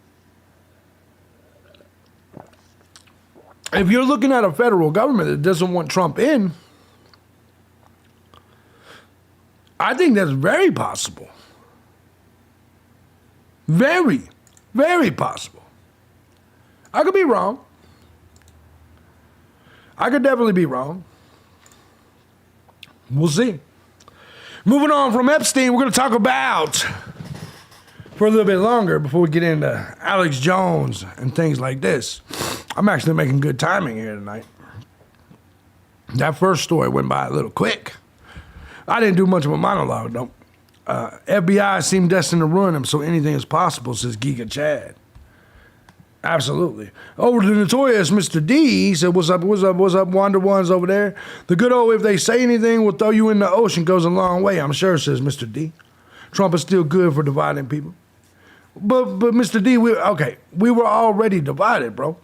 If you're looking at a federal government that doesn't want Trump in, I think that's very possible. Very, very possible. I could be wrong. I could definitely be wrong. We'll see. Moving on from Epstein, we're going to talk about, for a little bit longer before we get into Alex Jones and things like this. I'm actually making good timing here tonight. That first story went by a little quick. I didn't do much of a monologue, though. FBI seemed destined to ruin him, so anything is possible, says Giga Chad. Absolutely. Over to the notorious Mr. D, he said, what's up, Wonder Ones over there? The good old, if they say anything, will throw you in the ocean goes a long way, I'm sure, says Mr. D. Trump is still good for dividing people. But Mr. D, we were already divided, bro.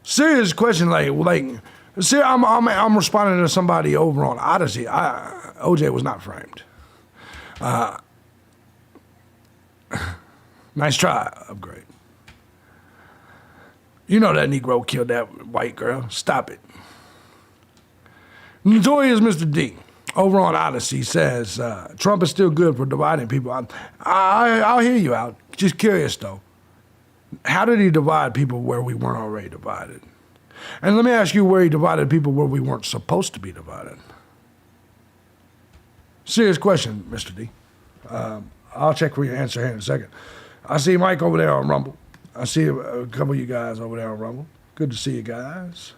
Serious question, I'm responding to somebody over on Odyssey. OJ was not framed. Nice try, Upgrade. You know that Negro killed that white girl. Stop it. Notorious Mr. D over on Odyssey says, Trump is still good for dividing people. I'll hear you out. Just curious, though. How did he divide people where we weren't already divided? And let me ask you where he divided people where we weren't supposed to be divided. Serious question, Mr. D. I'll check for your answer here in a second. I see Mike over there on Rumble. I see a couple of you guys over there on Rumble. Good to see you guys.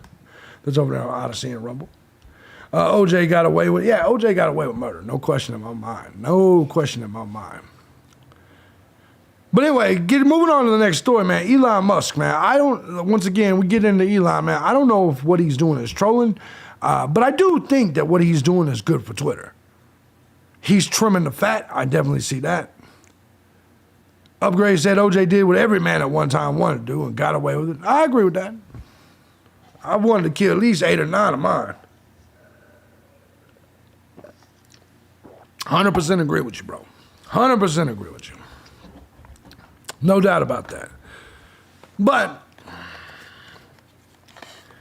That's over there on Odyssey and Rumble. OJ got away with, OJ got away with murder. No question in my mind. No question in my mind. But anyway, moving on to the next story, man. Elon Musk, man. Once again, we get into Elon, man. I don't know if what he's doing is trolling, but I do think that what he's doing is good for Twitter. He's trimming the fat. I definitely see that. Upgrade said OJ did what every man at one time wanted to do and got away with it. I agree with that. I wanted to kill at least 8 or 9 of mine. 100% agree with you, bro. 100% agree with you. No doubt about that. But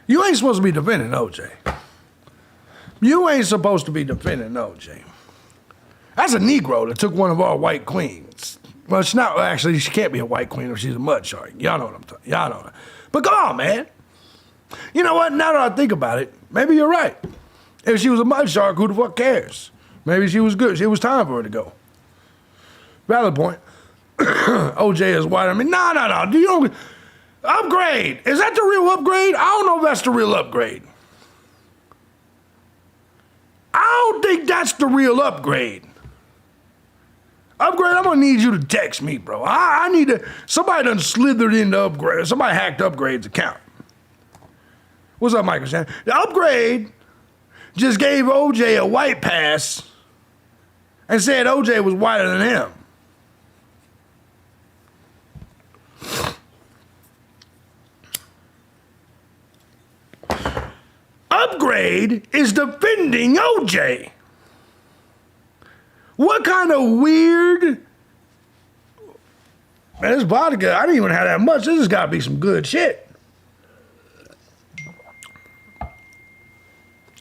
you ain't supposed to be defending OJ. You ain't supposed to be defending OJ. That's a Negro that took one of our white queens. Well, she's not, actually, she can't be a white queen if she's a mud shark. Y'all know what I'm talking, y'all know that. But come on, man. You know what, now that I think about it, maybe you're right. If she was a mud shark, who the fuck cares? Maybe she was good, it was time for her to go. Valid point. OJ is white. I mean, no. Do you know, Upgrade? Is that the real Upgrade? I don't know if that's the real Upgrade. I don't think that's the real Upgrade. Upgrade, I'm gonna need you to text me, bro. I need to, somebody done slithered into Upgrade. Somebody hacked Upgrade's account. What's up, Michael Shannon? The Upgrade just gave OJ a white pass and said OJ was whiter than him. Upgrade is defending OJ. What kind of weird... Man, this vodka, I didn't even have that much. This has got to be some good shit.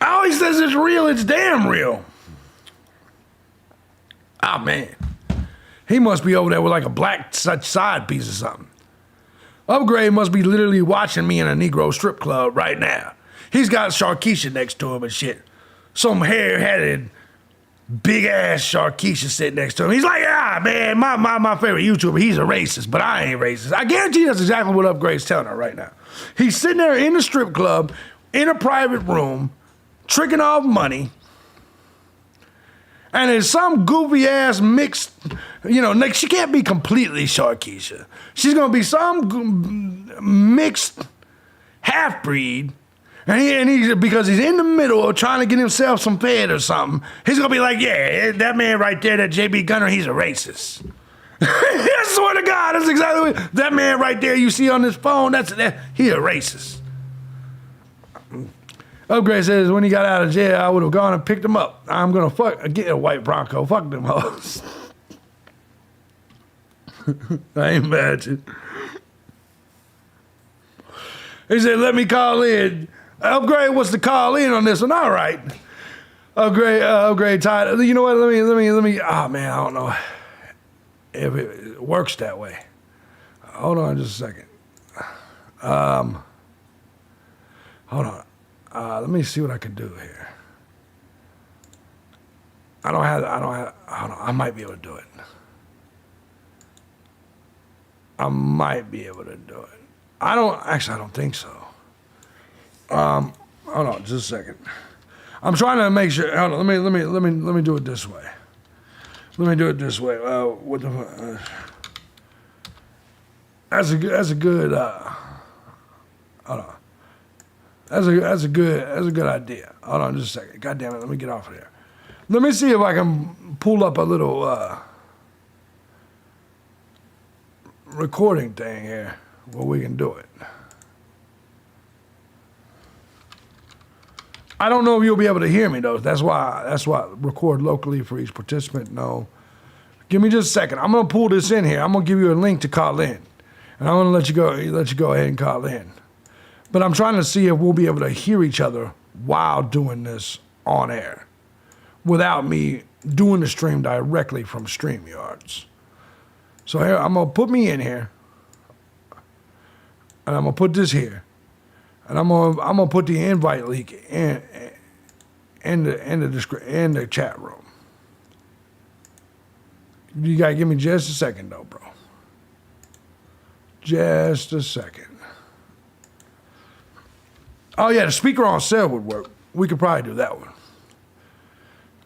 I always says it's real, it's damn real. Oh, man. He must be over there with like a black side piece or something. Upgrade must be literally watching me in a Negro strip club right now. He's got Sharkeisha next to him and shit. Some hair-headed, big-ass Sharkeisha sitting next to him. He's like, man, my favorite YouTuber, he's a racist, but I ain't racist. I guarantee that's exactly what Upgrade's telling her right now. He's sitting there in the strip club, in a private room, tricking off money, and there's some goofy-ass mixed, she can't be completely Sharkeisha. She's going to be some mixed half-breed. And he, because he's in the middle of trying to get himself some fed or something, he's gonna be like, yeah, that man right there, that JB Gunner, he's a racist. I swear to God, that's exactly what that man right there you see on his phone. He a racist. Upgrade says when he got out of jail, I would have gone and picked him up. I'm gonna get a white Bronco. Fuck them hoes. I imagine. He said, "Let me call in." Upgrade wants to call in on this one. All right. Upgrade tied. You know what? Let me. Oh man, I don't know if it works that way. Hold on just a second. Hold on. Let me see what I can do here. Hold on. I might be able to do it. I don't think so. Hold on just a second. I'm trying to make sure. Hold on. Let me do it this way. What the? That's a good. Hold on. That's a good idea. Hold on just a second. God damn it. Let me get off of there. Let me see if I can pull up a little recording thing here where we can do it. I don't know if you'll be able to hear me though. That's why record locally for each participant. No. Give me just a second. I'm gonna pull this in here. I'm gonna give you a link to call in. And I'm gonna let you go ahead and call in. But I'm trying to see if we'll be able to hear each other while doing this on air without me doing the stream directly from StreamYards. So here, I'm going to put me in here, and I'm going to put this here, and I'm going to put the invite link in the chat room. You got to give me just a second, though, bro. Just a second. Oh yeah, the speaker on cell would work. We could probably do that one.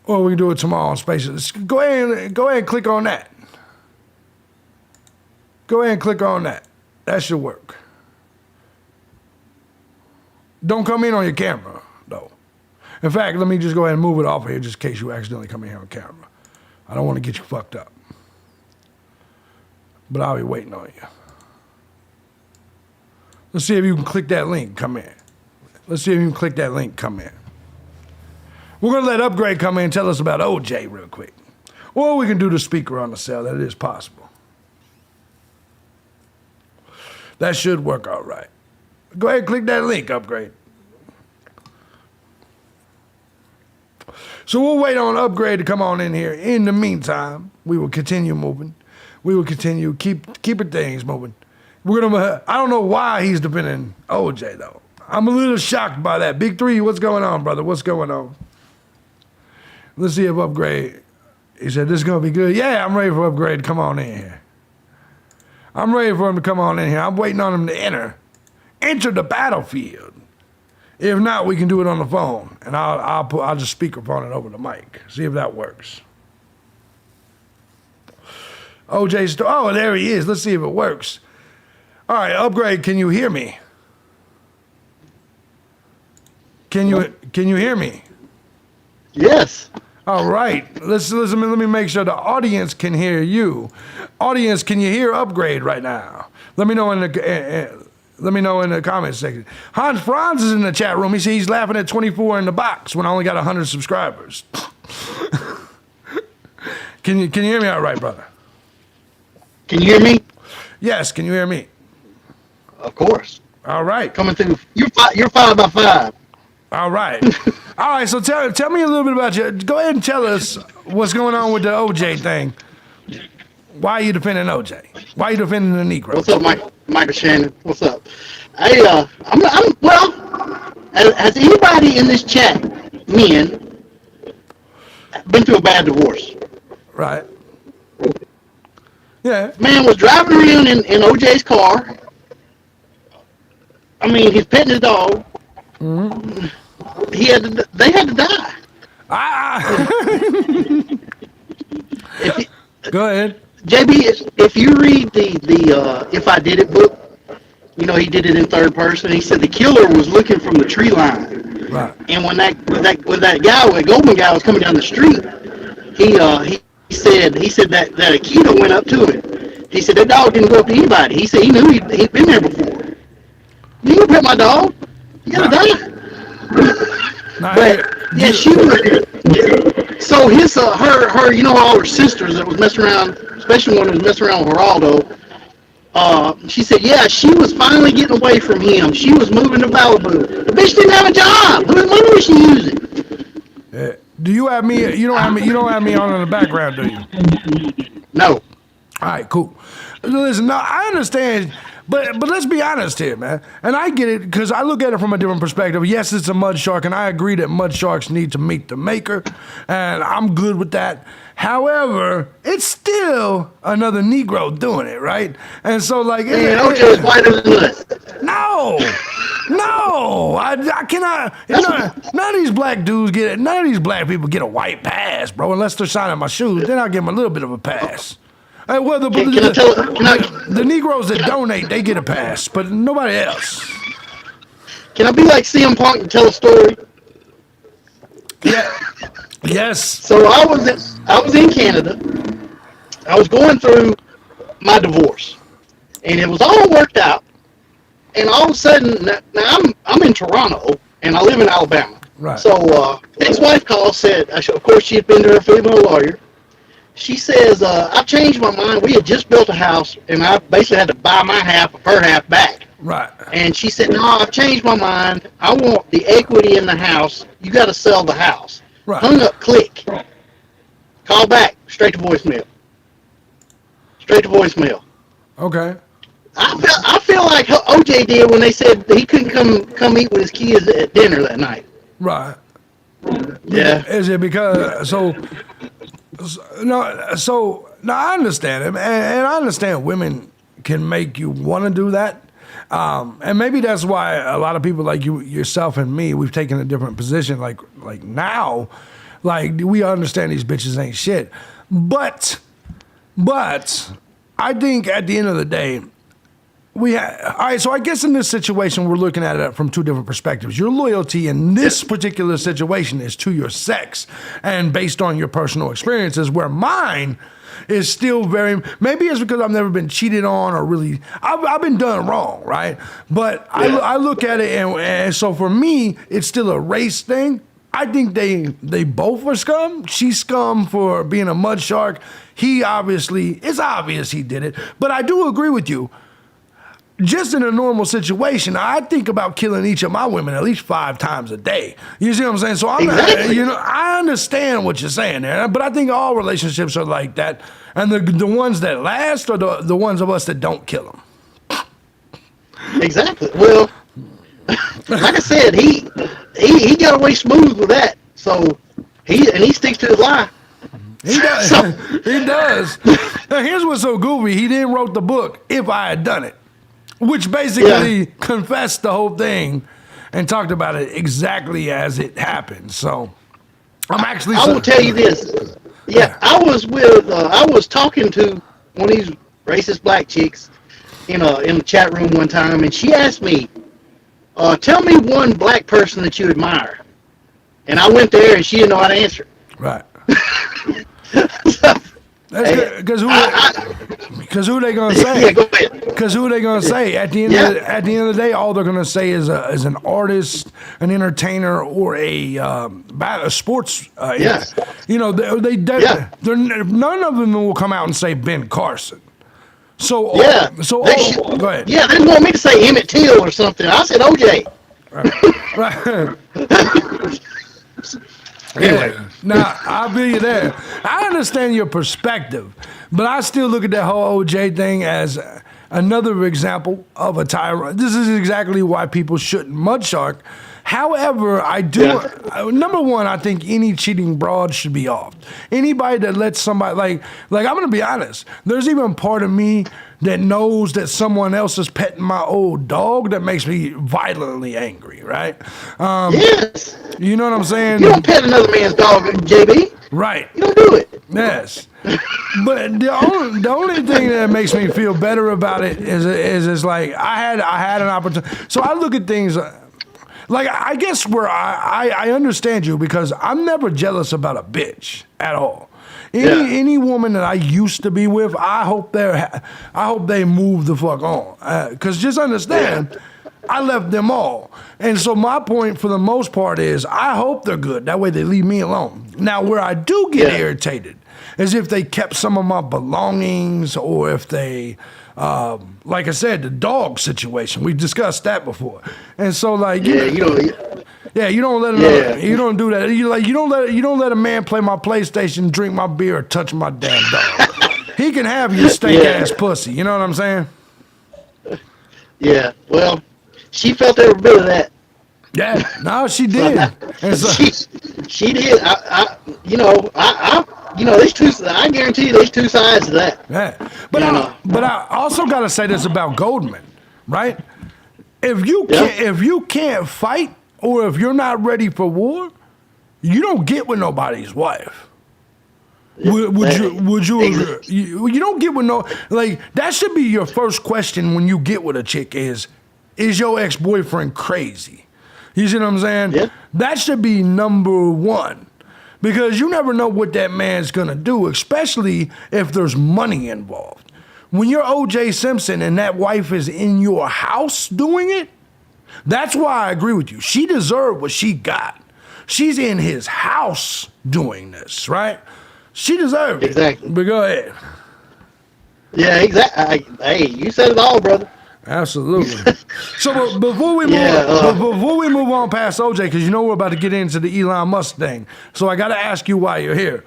Or we can do it tomorrow on Spaces. Go ahead and click on that. Go ahead and click on that. That should work. Don't come in on your camera, though. In fact, let me just go ahead and move it off of here just in case you accidentally come in here on camera. I don't want to get you fucked up. But I'll be waiting on you. Let's see if you can click that link, come in. We're going to let Upgrade come in and tell us about OJ real quick. Or we can do the speaker on the cell. That is possible. That should work all right. Go ahead and click that link, Upgrade. So we'll wait on Upgrade to come on in here. In the meantime, we will continue moving. We will continue keeping things moving. I don't know why he's defending OJ, though. I'm a little shocked by that. Big Three, what's going on, brother? What's going on? Let's see if Upgrade, he said, this is going to be good. Yeah, I'm ready for Upgrade to come on in here. I'm ready for him to come on in here. I'm waiting on him to enter the battlefield. If not, we can do it on the phone. And I'll just speakerphone it over the mic. See if that works. OJ's, oh, there he is. Let's see if it works. All right, Upgrade, can you hear me? Can you hear me? Yes. All right. Let me make sure the audience can hear you. Audience, can you hear Upgrade right now? Let me know in the comment section. Hans Franz is in the chat room. He says he's laughing at 24 in the box when I only got 100 subscribers. Can you hear me all right, brother? Can you hear me? Yes. Can you hear me? Of course. All right. Coming through. You're 5x5. All right. All right, so tell me a little bit about you. Go ahead and tell us what's going on with the OJ thing. Why are you defending OJ? Why are you defending the Negro? What's up, Michael Shannon? What's up? Hey, has anybody in this chat, men, been through a bad divorce? Right. Yeah. Man was driving around in OJ's car. I mean, he's petting his dog. Mm-hmm. They had to die. Go ahead. JB, if you read the If I Did It book, you know, he did it in third person. He said the killer was looking from the tree line. Right. And when that Goldman guy was coming down the street, he he said that Akita went up to him. He said that dog didn't go up to anybody. He said he knew he'd been there before. You can pet my dog. You gotta die. But yeah, she was. So his her you know all her sisters that was messing around, especially one that was messing around with Geraldo. She said, yeah, she was finally getting away from him. She was moving to Malibu. The bitch didn't have a job. Whose money was she using? Do you have me? You don't have me. You don't have me on in the background, do you? No. All right, cool. Listen, no, I understand, but let's be honest here, man. And I get it because I look at it from a different perspective. Yes, it's a mud shark, and I agree that mud sharks need to meet the maker, and I'm good with that. However, it's still another Negro doing it, right? And so, like, Man, OJ's whiter than us. no, I cannot. None of these black dudes get it. None of these black people get a white pass, bro, unless they're signing my shoes. Then I'll give them a little bit of a pass. Well, the Negroes that donate, they get a pass, but nobody else. Can I be like CM Punk and tell a story? Yeah. Yes. So I was in Canada. I was going through my divorce, and it was all worked out. And all of a sudden, now I'm in Toronto, and I live in Alabama. Right. So ex-wife called, said, of course she had been to her female lawyer. She says, I've changed my mind. We had just built a house, and I basically had to buy my half of her half back. Right. And she said, no, I've changed my mind. I want the equity in the house. You got to sell the house. Right. Hung up, click. Call back, straight to voicemail. Straight to voicemail. Okay. I feel like OJ did when they said he couldn't come eat with his kids at dinner that night. Right. Yeah. Is it because no? I understand it, and I understand women can make you want to do that, and maybe that's why a lot of people like yourself and me, we've taken a different position. Like now, like we understand these bitches ain't shit, but I think at the end of the day. All right, so I guess in this situation, we're looking at it from two different perspectives. Your loyalty in this particular situation is to your sex and based on your personal experiences, where mine is still maybe it's because I've never been cheated on or really, I've been done wrong, right? But yeah. I look at it, and so for me, it's still a race thing. I think they both are scum. She's scum for being a mud shark. It's obvious he did it. But I do agree with you. Just in a normal situation, I think about killing each of my women at least 5 times a day. You see what I'm saying? So exactly. I understand what you're saying there, but I think all relationships are like that, and the ones that last are the ones of us that don't kill them. Exactly. Well, like I said, he got away smooth with that. So he sticks to his lie. He does. He does. Now, here's what's so goofy. He didn't wrote the book If I Had Done It, which basically confessed the whole thing and talked about it exactly as it happened. So I'm actually. I will tell you this. Yeah, I was talking to one of these racist black chicks in the chat room one time, and she asked me, "Tell me one black person that you admire." And I went there, and she didn't know how to answer. Right. Because who they gonna say? Yeah, go ahead. Because who they gonna say? At the end of the day, all they're gonna say is an artist, an entertainer, or a sports. Yes. You know, they're none of them will come out and say Ben Carson. So yeah. Go ahead. Yeah, they want me to say Emmett Till or something. I said OJ. Right. Anyway, now I'll be you there. I understand your perspective, but I still look at that whole OJ thing as another example of a tyrant. This is exactly why people shouldn't mud shark. However, I do. Yeah. Number one, I think any cheating broad should be off. Anybody that lets somebody like I'm gonna be honest. There's even part of me that knows that someone else is petting my old dog that makes me violently angry, right? Yes. You know what I'm saying? You don't pet another man's dog, JB. Right. You don't do it. Yes. But the only thing that makes me feel better about it is like I had an opportunity. So I look at things like I guess where I understand you because I'm never jealous about a bitch at all. Any woman that I used to be with, I hope they move the fuck on. Because just understand, I left them all. And so my point for the most part is I hope they're good. That way they leave me alone. Now, where I do get irritated is if they kept some of my belongings, or if they, like I said, the dog situation. We've discussed that before. And so, like, you don't let you don't do that. You don't let a man play my PlayStation, drink my beer, or touch my damn dog. He can have your stank ass pussy. You know what I'm saying? Yeah. Well, she felt every bit of that. Yeah. No, she did. And so, she did. There's two. I guarantee you, there's two sides to that. Yeah. But I also got to say this about Goldman, right? If you can't fight, or if you're not ready for war, you don't get with nobody's wife. Would you agree? You don't get with that should be your first question when you get with a chick is your ex-boyfriend crazy? You see what I'm saying? Yeah. That should be number one, because you never know what that man's gonna do, especially if there's money involved. When you're O.J. Simpson and that wife is in your house doing it, that's why I agree with you. She deserved what she got. She's in his house doing this, right? She deserved it. Exactly. But go ahead. Yeah, exactly. Hey, you said it all, brother. Absolutely. So before we move on past OJ, because you know we're about to get into the Elon Musk thing, so I got to ask you why you're here.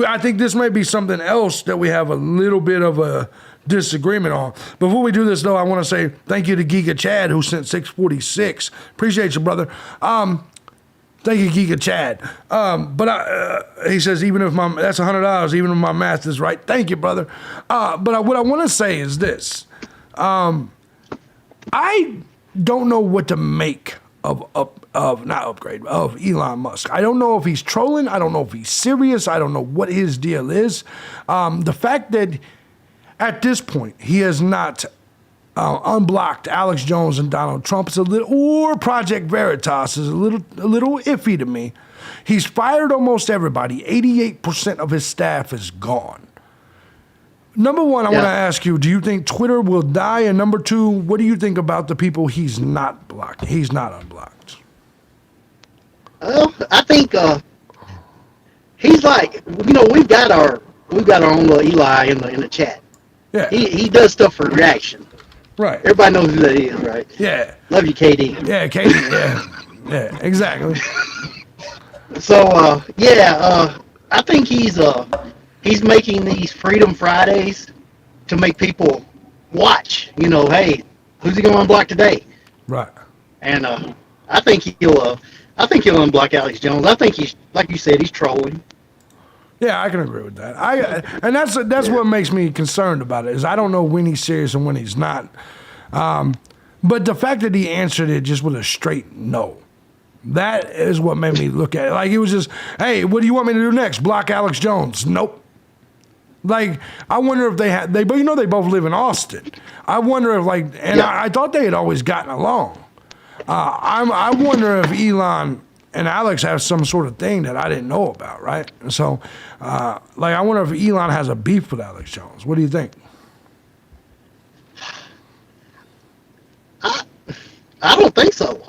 I think this may be something else that we have a little bit of a disagreement on. Before we do this, though, I want to say thank you to Giga Chad, who sent 646. Appreciate you, brother. Thank you, Giga Chad. He says, even if that's $100, even if my math is right. Thank you, brother. What I want to say is this. I don't know what to make of Elon Musk. I don't know if he's trolling. I don't know if he's serious. I don't know what his deal is. The fact that at this point he has not unblocked Alex Jones and Donald Trump is or Project Veritas is a little iffy to me. He's fired almost everybody. 88% of his staff is gone. Number one, I want to ask you, do you think Twitter will die? And number two, what do you think about the people he's not blocked? He's not unblocked. I think he's like, we've got our own little Eli in the chat. Yeah. He does stuff for reaction. Right. Everybody knows who that is, right? Yeah. Love you, KD. Yeah, KD. Yeah, exactly. So I think he's making these Freedom Fridays to make people watch. Hey, who's he going to unblock today? Right. And I think he'll unblock Alex Jones. I think he's, like you said, he's trolling. Yeah, I can agree with that. And that's what makes me concerned about it, is I don't know when he's serious and when he's not. But the fact that he answered it just with a straight no, that is what made me look at it. Like, he was just, hey, what do you want me to do next? Block Alex Jones? Nope. Like, I wonder if they both live in Austin. I wonder if I thought they had always gotten along. I wonder if Elon and Alex have some sort of thing that I didn't know about, right? And so, I wonder if Elon has a beef with Alex Jones. What do you think? I don't think so.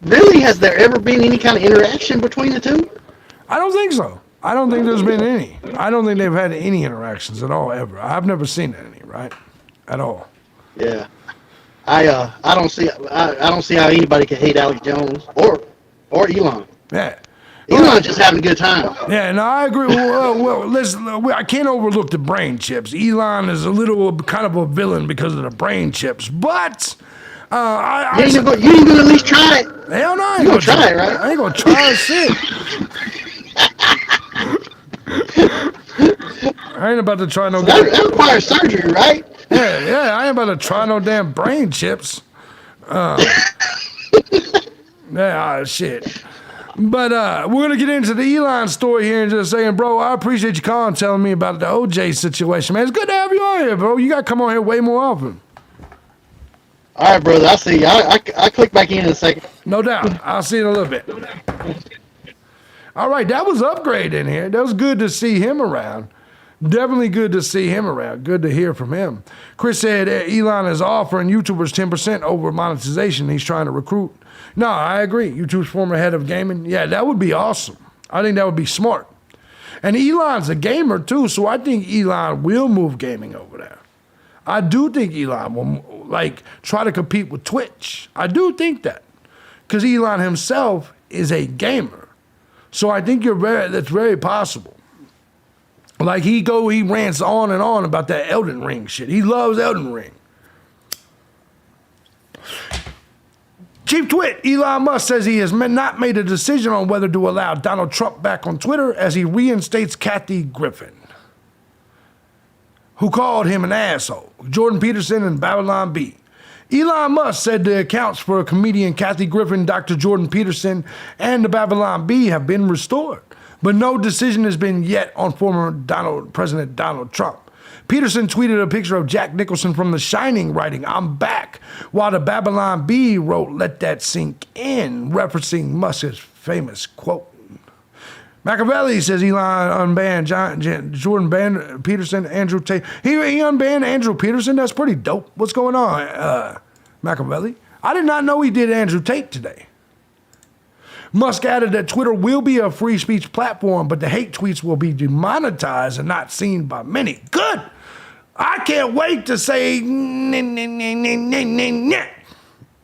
Really, has there ever been any kind of interaction between the two? I don't think so. I don't think there's been any. I don't think they've had any interactions at all, ever. I've never seen any, right? At all. Yeah. I don't see how anybody can hate Alex Jones or Elon. Yeah. Elon's just having a good time. Yeah, no, I agree. Well, listen, I can't overlook the brain chips. Elon is a little kind of a villain because of the brain chips, but you ain't gonna at least try it. Hell no, I ain't gonna try it, right? I ain't gonna try shit. I ain't about to try no. That requires surgery, right? Yeah, I ain't about to try no damn brain chips. Shit. But we're going to get into the Elon story here in just a second. Bro, I appreciate you calling and telling me about the OJ situation, man. It's good to have you on here, bro. You got to come on here way more often. All right, brother. I'll see you. I click back in a second. No doubt. I'll see you in a little bit. All right, that was Upgrade in here. That was good to see him around. Definitely good to see him around. Good to hear from him. Chris said Elon is offering YouTubers 10% over monetization. He's trying to recruit. No, I agree. YouTube's former head of gaming. Yeah, that would be awesome. I think that would be smart. And Elon's a gamer too, so I think Elon will move gaming over there. I do think Elon will try to compete with Twitch. I do think that. Because Elon himself is a gamer. So I think that's very possible. Like he rants on and on about that Elden Ring shit. He loves Elden Ring. Chief Twit, Elon Musk says he has not made a decision on whether to allow Donald Trump back on Twitter as he reinstates Kathy Griffin, who called him an asshole. Jordan Peterson and Babylon Bee. Elon Musk said the accounts for comedian Kathy Griffin, Dr. Jordan Peterson, and the Babylon Bee have been restored, but no decision has been yet on former President Donald Trump. Peterson tweeted a picture of Jack Nicholson from The Shining writing, "I'm back," while the Babylon Bee wrote, "Let that sink in," referencing Musk's famous quote. Machiavelli says Elon unbanned Jordan Peterson, Andrew Tate. He unbanned Andrew Peterson? That's pretty dope. What's going on, Machiavelli? I did not know he did Andrew Tate today. Musk added that Twitter will be a free speech platform, but the hate tweets will be demonetized and not seen by many. Good! I can't wait to say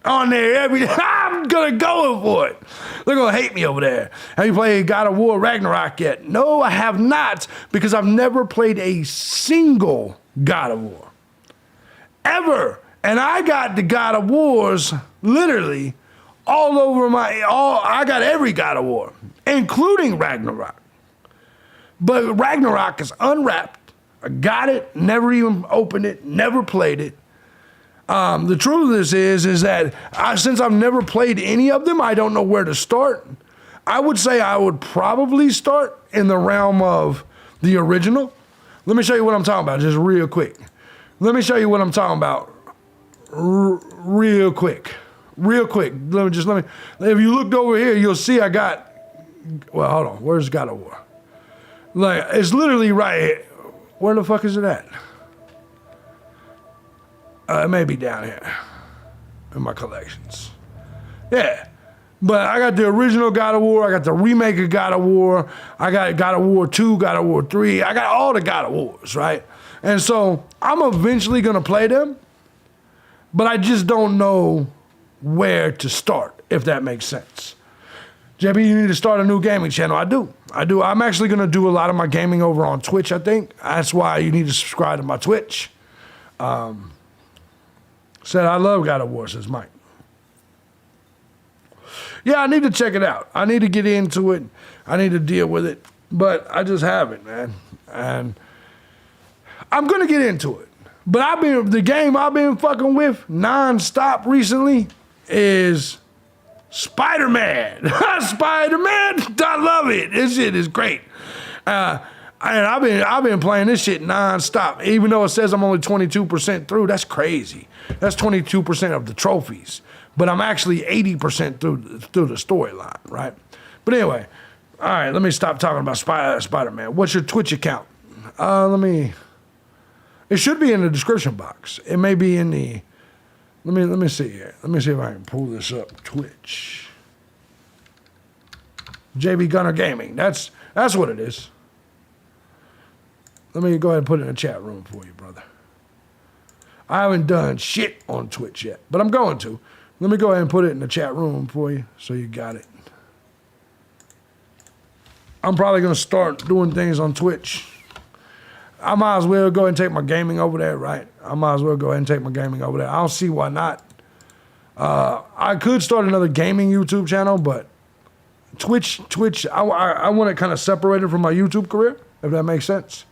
on there every day. I'm gonna go for it. They're gonna hate me over there. Have you played God of War Ragnarok yet? No, I have not, because I've never played a single God of War. Ever. And I got the God of Wars literally all over I got every God of War, including Ragnarok. But Ragnarok is unwrapped. I got it, never even opened it, never played it. The truth of this is that since I've never played any of them, I don't know where to start. I would say I would probably start in the realm of the original. Let me show you what I'm talking about just real quick. Let me show you what I'm talking about real quick. Real quick. If you looked over here, you'll see I got, well, hold on. Where's God of War? Like, it's literally right here. Where the fuck is it at? It may be down here in my collections. Yeah. But I got the original God of War. I got the remake of God of War. I got God of War 2, God of War 3. I got all the God of Wars, right? And so I'm eventually going to play them, but I just don't know where to start, if that makes sense. JB, you need to start a new gaming channel. I do. I'm actually going to do a lot of my gaming over on Twitch, I think. That's why you need to subscribe to my Twitch. Said, I love God of War, says Mike. Yeah, I need to check it out. I need to get into it. I need to deal with it. But I just haven't, man. And I'm going to get into it. But the game I've been fucking with nonstop recently is Spider-Man. Spider-Man, I love it. This shit is great. And I've been playing this shit nonstop. Even though it says I'm only 22% through, that's crazy. That's 22% of the trophies. But I'm actually 80% through the storyline, right? But anyway, all right, let me stop talking about Spider-Man. What's your Twitch account? It should be in the description box. It may be in the, let me see here. Let me see if I can pull this up. Twitch. thejbgunner Gaming. That's what it is. Let me go ahead and put it in the chat room for you, brother. I haven't done shit on Twitch yet, but I'm going to. Let me go ahead and put it in the chat room for you so you got it. I'm probably going to start doing things on Twitch. I might as well go ahead and take my gaming over there, right? I might as well go ahead and take my gaming over there. I don't see why not. I could start another gaming YouTube channel, but Twitch, I want it kind of separated from my YouTube career, if that makes sense.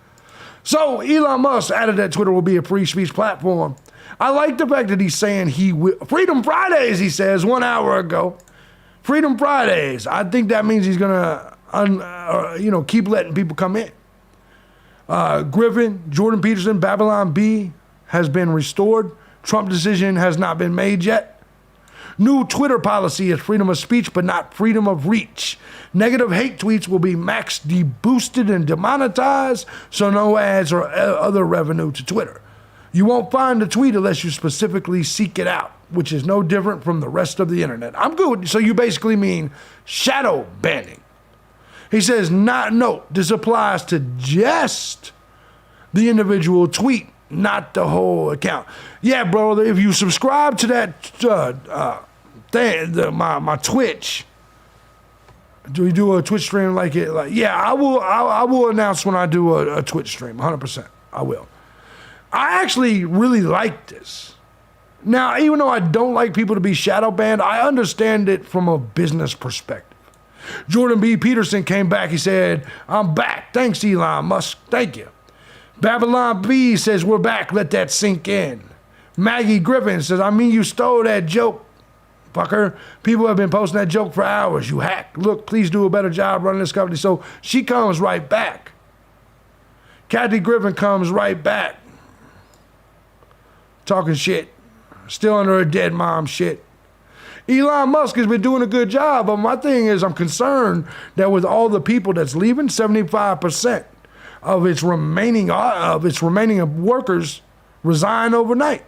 So Elon Musk added that Twitter will be a free speech platform. I like the fact that he's saying he will. Freedom Fridays, he says 1 hour ago. Freedom Fridays. I think that means he's gonna, keep letting people come in. Griffin, Jordan Peterson, Babylon Bee has been restored. Trump decision has not been made yet. New Twitter policy is freedom of speech, but not freedom of reach. Negative hate tweets will be max deboosted and demonetized, so no ads or other revenue to Twitter. You won't find the tweet unless you specifically seek it out, which is no different from the rest of the internet. I'm good. So you basically mean shadow banning. He says, note, this applies to just the individual tweet, not the whole account. Yeah, bro, if you subscribe to that thing, my Twitch, do we do a Twitch stream like it? Like, yeah, I will announce when I do a Twitch stream, 100%. I will. I actually really like this. Now, even though I don't like people to be shadow banned, I understand it from a business perspective. Jordan B. Peterson came back. He said, I'm back. Thanks, Elon Musk. Thank you. Babylon B says, we're back. Let that sink in. Maggie Griffin says, I mean, you stole that joke, fucker. People have been posting that joke for hours. You hack. Look, please do a better job running this company. So she comes right back. Kathy Griffin comes right back. Talking shit. Still under her dead mom shit. Elon Musk has been doing a good job, but my thing is I'm concerned that with all the people that's leaving, 75% of its remaining workers resign overnight.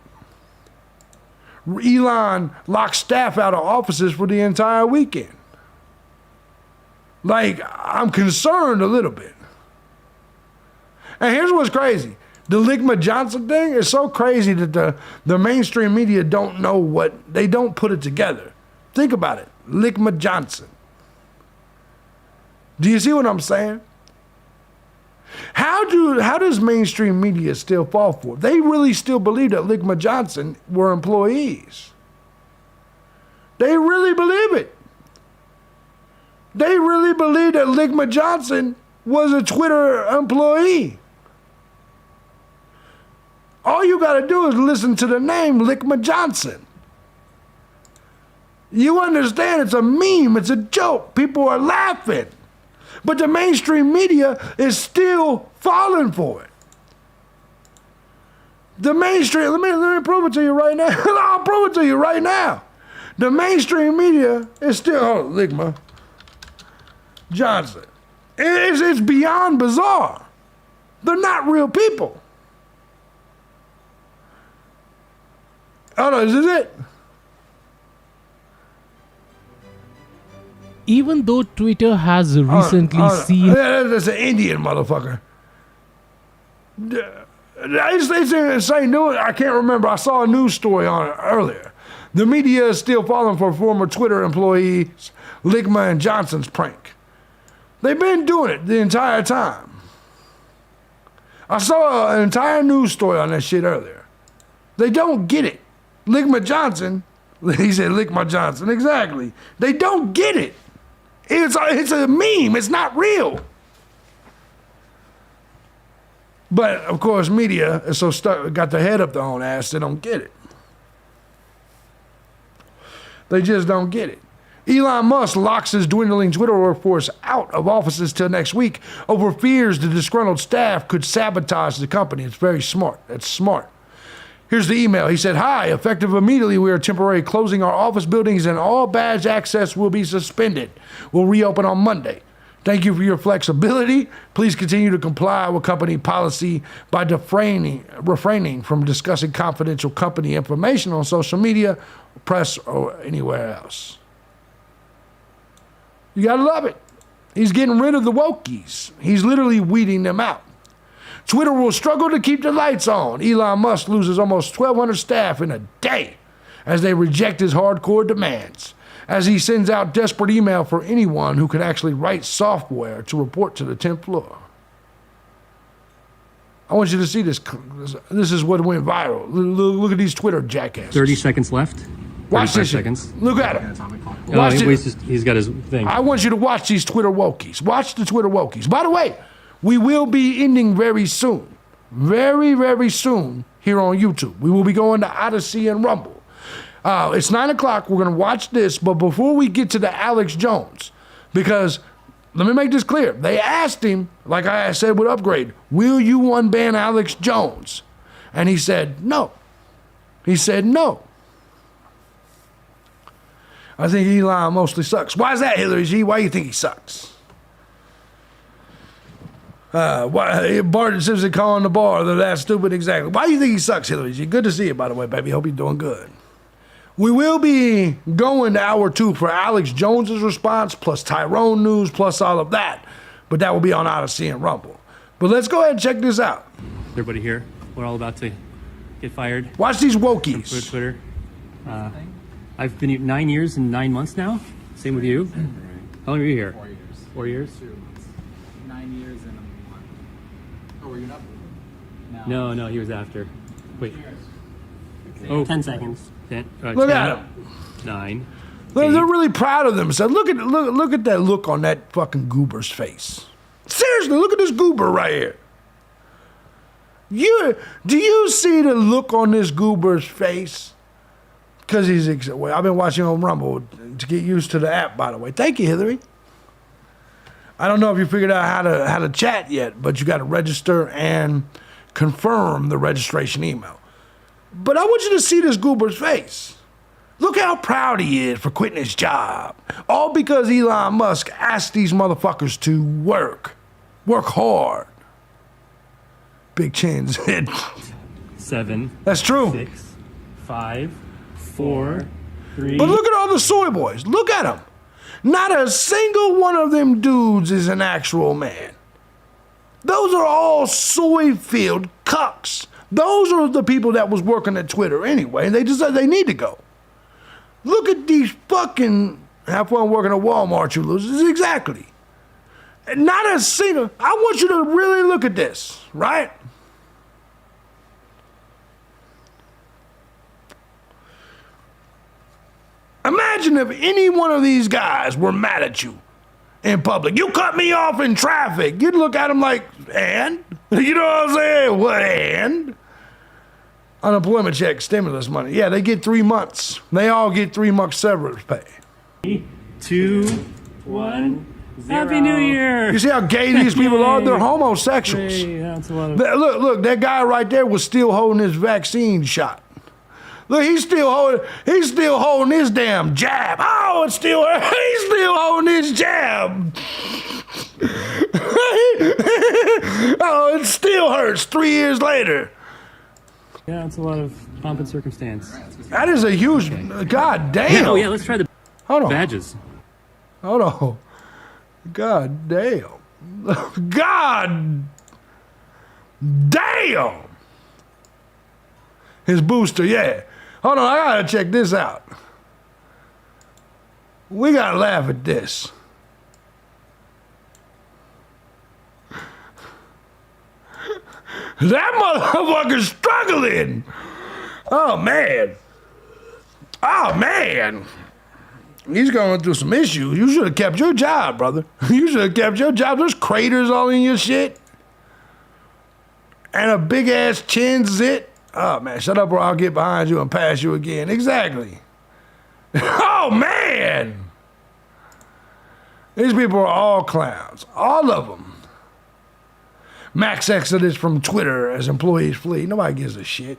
Elon locked staff out of offices for the entire weekend. Like, I'm concerned a little bit. And here's what's crazy. The Ligma Johnson thing is so crazy that the mainstream media don't know they don't put it together. Think about it. Ligma Johnson. Do you see what I'm saying? How does mainstream media still fall for it? They really still believe that Ligma Johnson were employees. They really believe it. They really believe that Ligma Johnson was a Twitter employee. All you got to do is listen to the name Ligma Johnson. You understand it's a meme, it's a joke. People are laughing. But the mainstream media is still falling for it. The mainstream, let me prove it to you right now. I'll prove it to you right now. The mainstream media is still, Ligma Johnson. It's beyond bizarre. They're not real people. Oh no, is this it? Even though Twitter has recently seen... That's an Indian motherfucker. It's saying new. I can't remember. I saw a news story on it earlier. The media is still falling for former Twitter employees Ligma and Johnson's prank. They've been doing it the entire time. I saw an entire news story on that shit earlier. They don't get it. Ligma Johnson, he said Ligma Johnson, exactly. They don't get it. It's a meme. It's not real. But, of course, media is so stuck, got their head up their own ass, they don't get it. They just don't get it. Elon Musk locks his dwindling Twitter workforce out of offices till next week over fears the disgruntled staff could sabotage the company. It's very smart. That's smart. Here's the email. He said, hi, effective immediately, we are temporarily closing our office buildings and all badge access will be suspended. We'll reopen on Monday. Thank you for your flexibility. Please continue to comply with company policy by refraining from discussing confidential company information on social media, press, or anywhere else. You gotta love it. He's getting rid of the wokies. He's literally weeding them out. Twitter will struggle to keep the lights on. Elon Musk loses almost 1,200 staff in a day as they reject his hardcore demands, as he sends out desperate email for anyone who can actually write software to report to the 10th floor. I want you to see this. This is what went viral. Look at these Twitter jackasses. 30 seconds left. Watch this. Seconds. Look at him. He's got his thing. I want you to watch these Twitter wokies. Watch the Twitter wokies. By the way, we will be ending very soon. Very, very soon here on YouTube. We will be going to Odyssey and Rumble. It's 9 o'clock. We're going to watch this. But before we get to the Alex Jones, because let me make this clear. They asked him, like I said with Upgrade, will you unban Alex Jones? And he said no. He said no. I think Elon mostly sucks. Why is that, Hillary G? Why do you think he sucks? Barton Simpson calling the bar. They're that stupid, exactly. Why do you think he sucks, Hillary G? Good to see you, by the way, baby. Hope you're doing good. We will be going to hour 2 for Alex Jones's response, plus Tyrone news, plus all of that. But that will be on Odyssey and Rumble. But let's go ahead and check this out. Everybody here, we're all about to get fired. Watch these wokies. For Twitter. I've been here 9 years and 9 months now. Same with you. How long were you here? 4 years. 4 years? 2 months. 9 years and a month. Oh, were you not? No, he was after. Wait. Okay. Oh, 10 seconds. 10, Look 10, at him. 9. They're really proud of themselves. Look at that look on that fucking goober's face. Seriously, look at this goober right here. Do you see the look on this goober's face? Because I've been watching on Rumble to get used to the app, by the way. Thank you, Hillary. I don't know if you figured out how to chat yet, but you got to register and confirm the registration email. But I want you to see this goober's face. Look how proud he is for quitting his job. All because Elon Musk asked these motherfuckers to work. Work hard. Big chins. 7. That's true. 6. 5. 4. 3. But look at all the soy boys. Look at them. Not a single one of them dudes is an actual man. Those are all soy-filled cucks. Those are the people that was working at Twitter anyway. They decided they need to go. Look at these fucking have fun working at Walmart, you losers. Exactly. Not a single. I want you to really look at this, right? Imagine if any one of these guys were mad at you in public. You cut me off in traffic. You'd look at them like, and? You know what I'm saying? What, and? Unemployment check, stimulus money. Yeah, they get 3 months. They all get 3 months severance pay. 3, 2, 1. Happy New Year! You see how gay these people are? They're homosexuals. Hey, that's a lot of... Look, that guy right there was still holding his vaccine shot. Look, he's still holding his damn jab. Oh, he's still holding his jab. Oh, it still hurts 3 years later. Yeah, it's a lot of pomp and circumstance. That is a huge, god damn. Oh yeah, let's try the Hold on. badges. Hold on. God damn. God damn. His booster, yeah. Hold on, I gotta check this out. We gotta laugh at this. That motherfucker's struggling. Oh, man. Oh, man. He's going through some issues. You should have kept your job, brother. You should have kept your job. There's craters all in your shit. And a big-ass chin zit. Oh, man, shut up or I'll get behind you and pass you again. Exactly. Oh, man. These people are all clowns. All of them. Max exodus from Twitter as employees flee. Nobody gives a shit.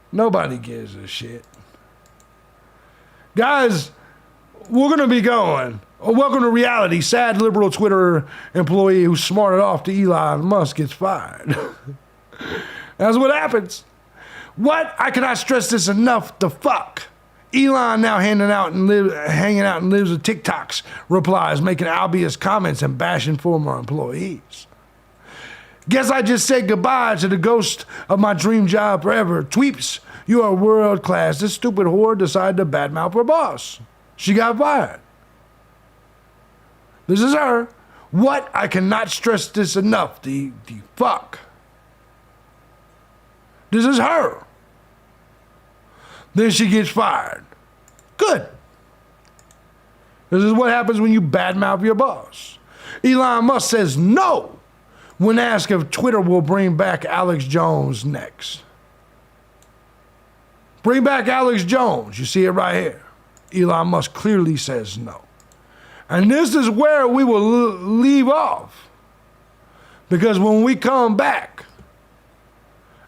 Nobody gives a shit. Guys, we're going to be going. Welcome to reality. Sad liberal Twitter employee who smarted off to Elon Musk gets fired. That's what happens. What? I cannot stress this enough. The fuck. Elon now hanging out and lives with TikToks, replies, making obvious comments and bashing former employees. Guess I just said goodbye to the ghost of my dream job forever. Tweeps, you are world class. This stupid whore decided to badmouth her boss. She got fired. This is her. What? I cannot stress this enough. The fuck. This is her. Then she gets fired. Good. This is what happens when you badmouth your boss. Elon Musk says no when asked if Twitter will bring back Alex Jones next. Bring back Alex Jones. You see it right here. Elon Musk clearly says no. And this is where we will leave off. Because when we come back,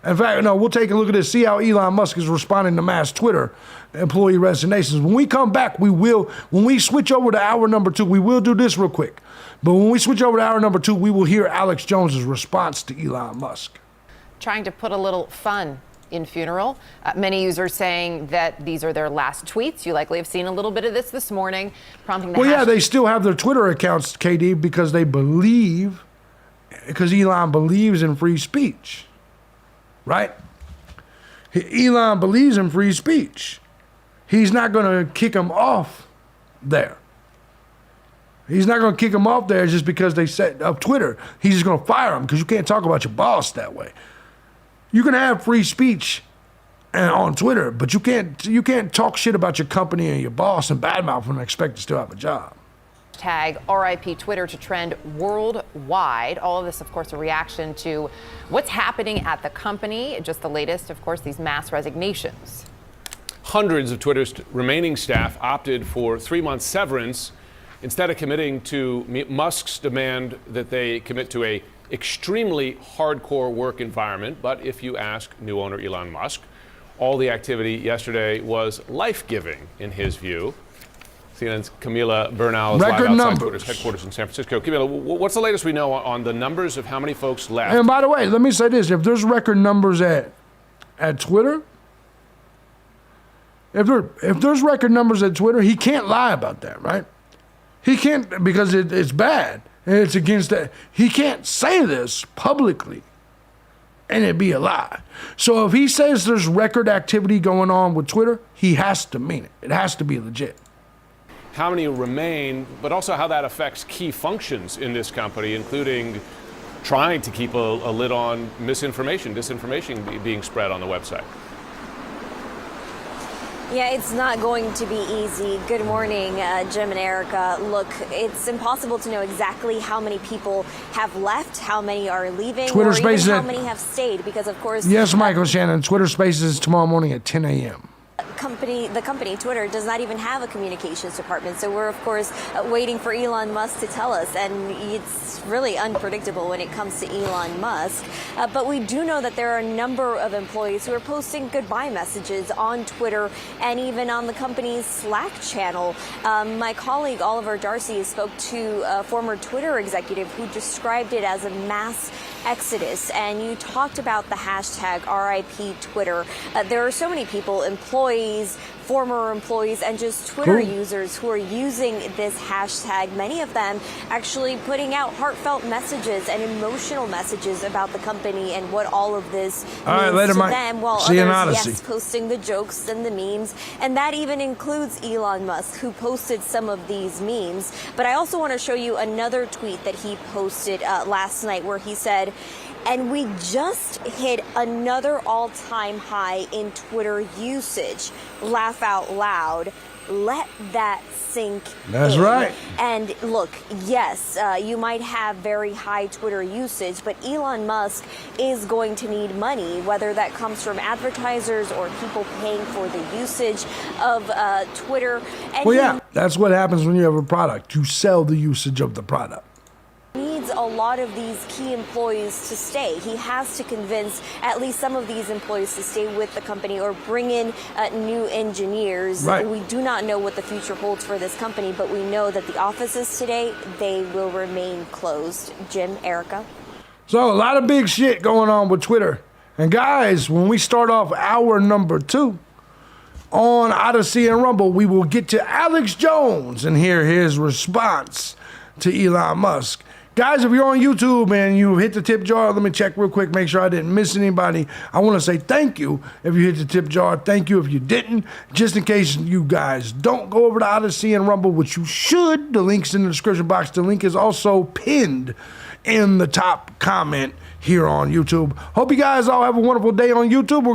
In fact, no, we'll take a look at this, see how Elon Musk is responding to mass Twitter employee resignations. When we come back, when we switch over to hour number 2, we will do this real quick. But when we switch over to hour number 2, we will hear Alex Jones's response to Elon Musk. Trying to put a little fun in funeral. Many users saying that these are their last tweets. You likely have seen a little bit of this morning, prompting the yeah, they still have their Twitter accounts, KD, because Elon believes in free speech. Right? Elon believes in free speech. He's not going to kick him off there. He's not going to kick him off there just because they set up Twitter. He's just going to fire him because you can't talk about your boss that way. You can have free speech on Twitter, but you can't talk shit about your company and your boss and badmouth them and expect to still have a job. Tag RIP Twitter to trend worldwide. All of this, of course, a reaction to what's happening at the company. Just the latest, of course, these mass resignations. Hundreds of Twitter's remaining staff opted for 3-month severance instead of committing to Musk's demand that they commit to a extremely hardcore work environment. But if you ask new owner Elon Musk, all the activity yesterday was life-giving in his view. CNN's Camila Bernal is live outside Twitter's headquarters in San Francisco. Camila, what's the latest we know on the numbers of how many folks left? And by the way, let me say this. If there's record numbers at Twitter, if there's record numbers at Twitter, he can't lie about that, right? He can't, because it's bad. And it's against that. He can't say this publicly and it'd be a lie. So if he says there's record activity going on with Twitter, he has to mean it. It has to be legit. How many remain, but also how that affects key functions in this company, including trying to keep a lid on disinformation being spread on the website. Yeah, it's not going to be easy. Good morning, Jim and Erica. Look, it's impossible to know exactly how many people have left, how many are leaving, Twitter or Spaces even how many have stayed, because of course... Yes, Michael Shannon, Twitter Spaces tomorrow morning at 10 a.m. The company, Twitter, does not even have a communications department. So we're, of course, waiting for Elon Musk to tell us. And it's really unpredictable when it comes to Elon Musk. But we do know that there are a number of employees who are posting goodbye messages on Twitter and even on the company's Slack channel. My colleague, Oliver Darcy, spoke to a former Twitter executive who described it as a mass exodus. And you talked about the hashtag RIP Twitter. There are so many people, employees, former employees, and just Twitter users who are using this hashtag, many of them actually putting out heartfelt messages and emotional messages about the company and what all of this means to them, while others, yes, posting the jokes and the memes. And that even includes Elon Musk, who posted some of these memes. But I also want to show you another tweet that he posted last night where he said, "And we just hit another all-time high in Twitter usage. Laugh out loud. Let that sink in." That's right. And look, yes, you might have very high Twitter usage, but Elon Musk is going to need money, whether that comes from advertisers or people paying for the usage of Twitter. And well, yeah, that's what happens when you have a product. You sell the usage of the product. Needs a lot of these key employees to stay. He has to convince at least some of these employees to stay with the company or bring in new engineers. Right. We do not know what the future holds for this company, but we know that the offices today, they will remain closed. Jim, Erica. So a lot of big shit going on with Twitter. And guys, when we start off hour number 2 on Odyssey and Rumble, we will get to Alex Jones and hear his response to Elon Musk. Guys, if you're on YouTube and you hit the tip jar, let me check real quick, make sure I didn't miss anybody. I want to say thank you if you hit the tip jar. Thank you if you didn't. Just in case you guys don't go over to Odyssey and Rumble, which you should. The link's in the description box. The link is also pinned in the top comment here on YouTube. Hope you guys all have a wonderful day on YouTube.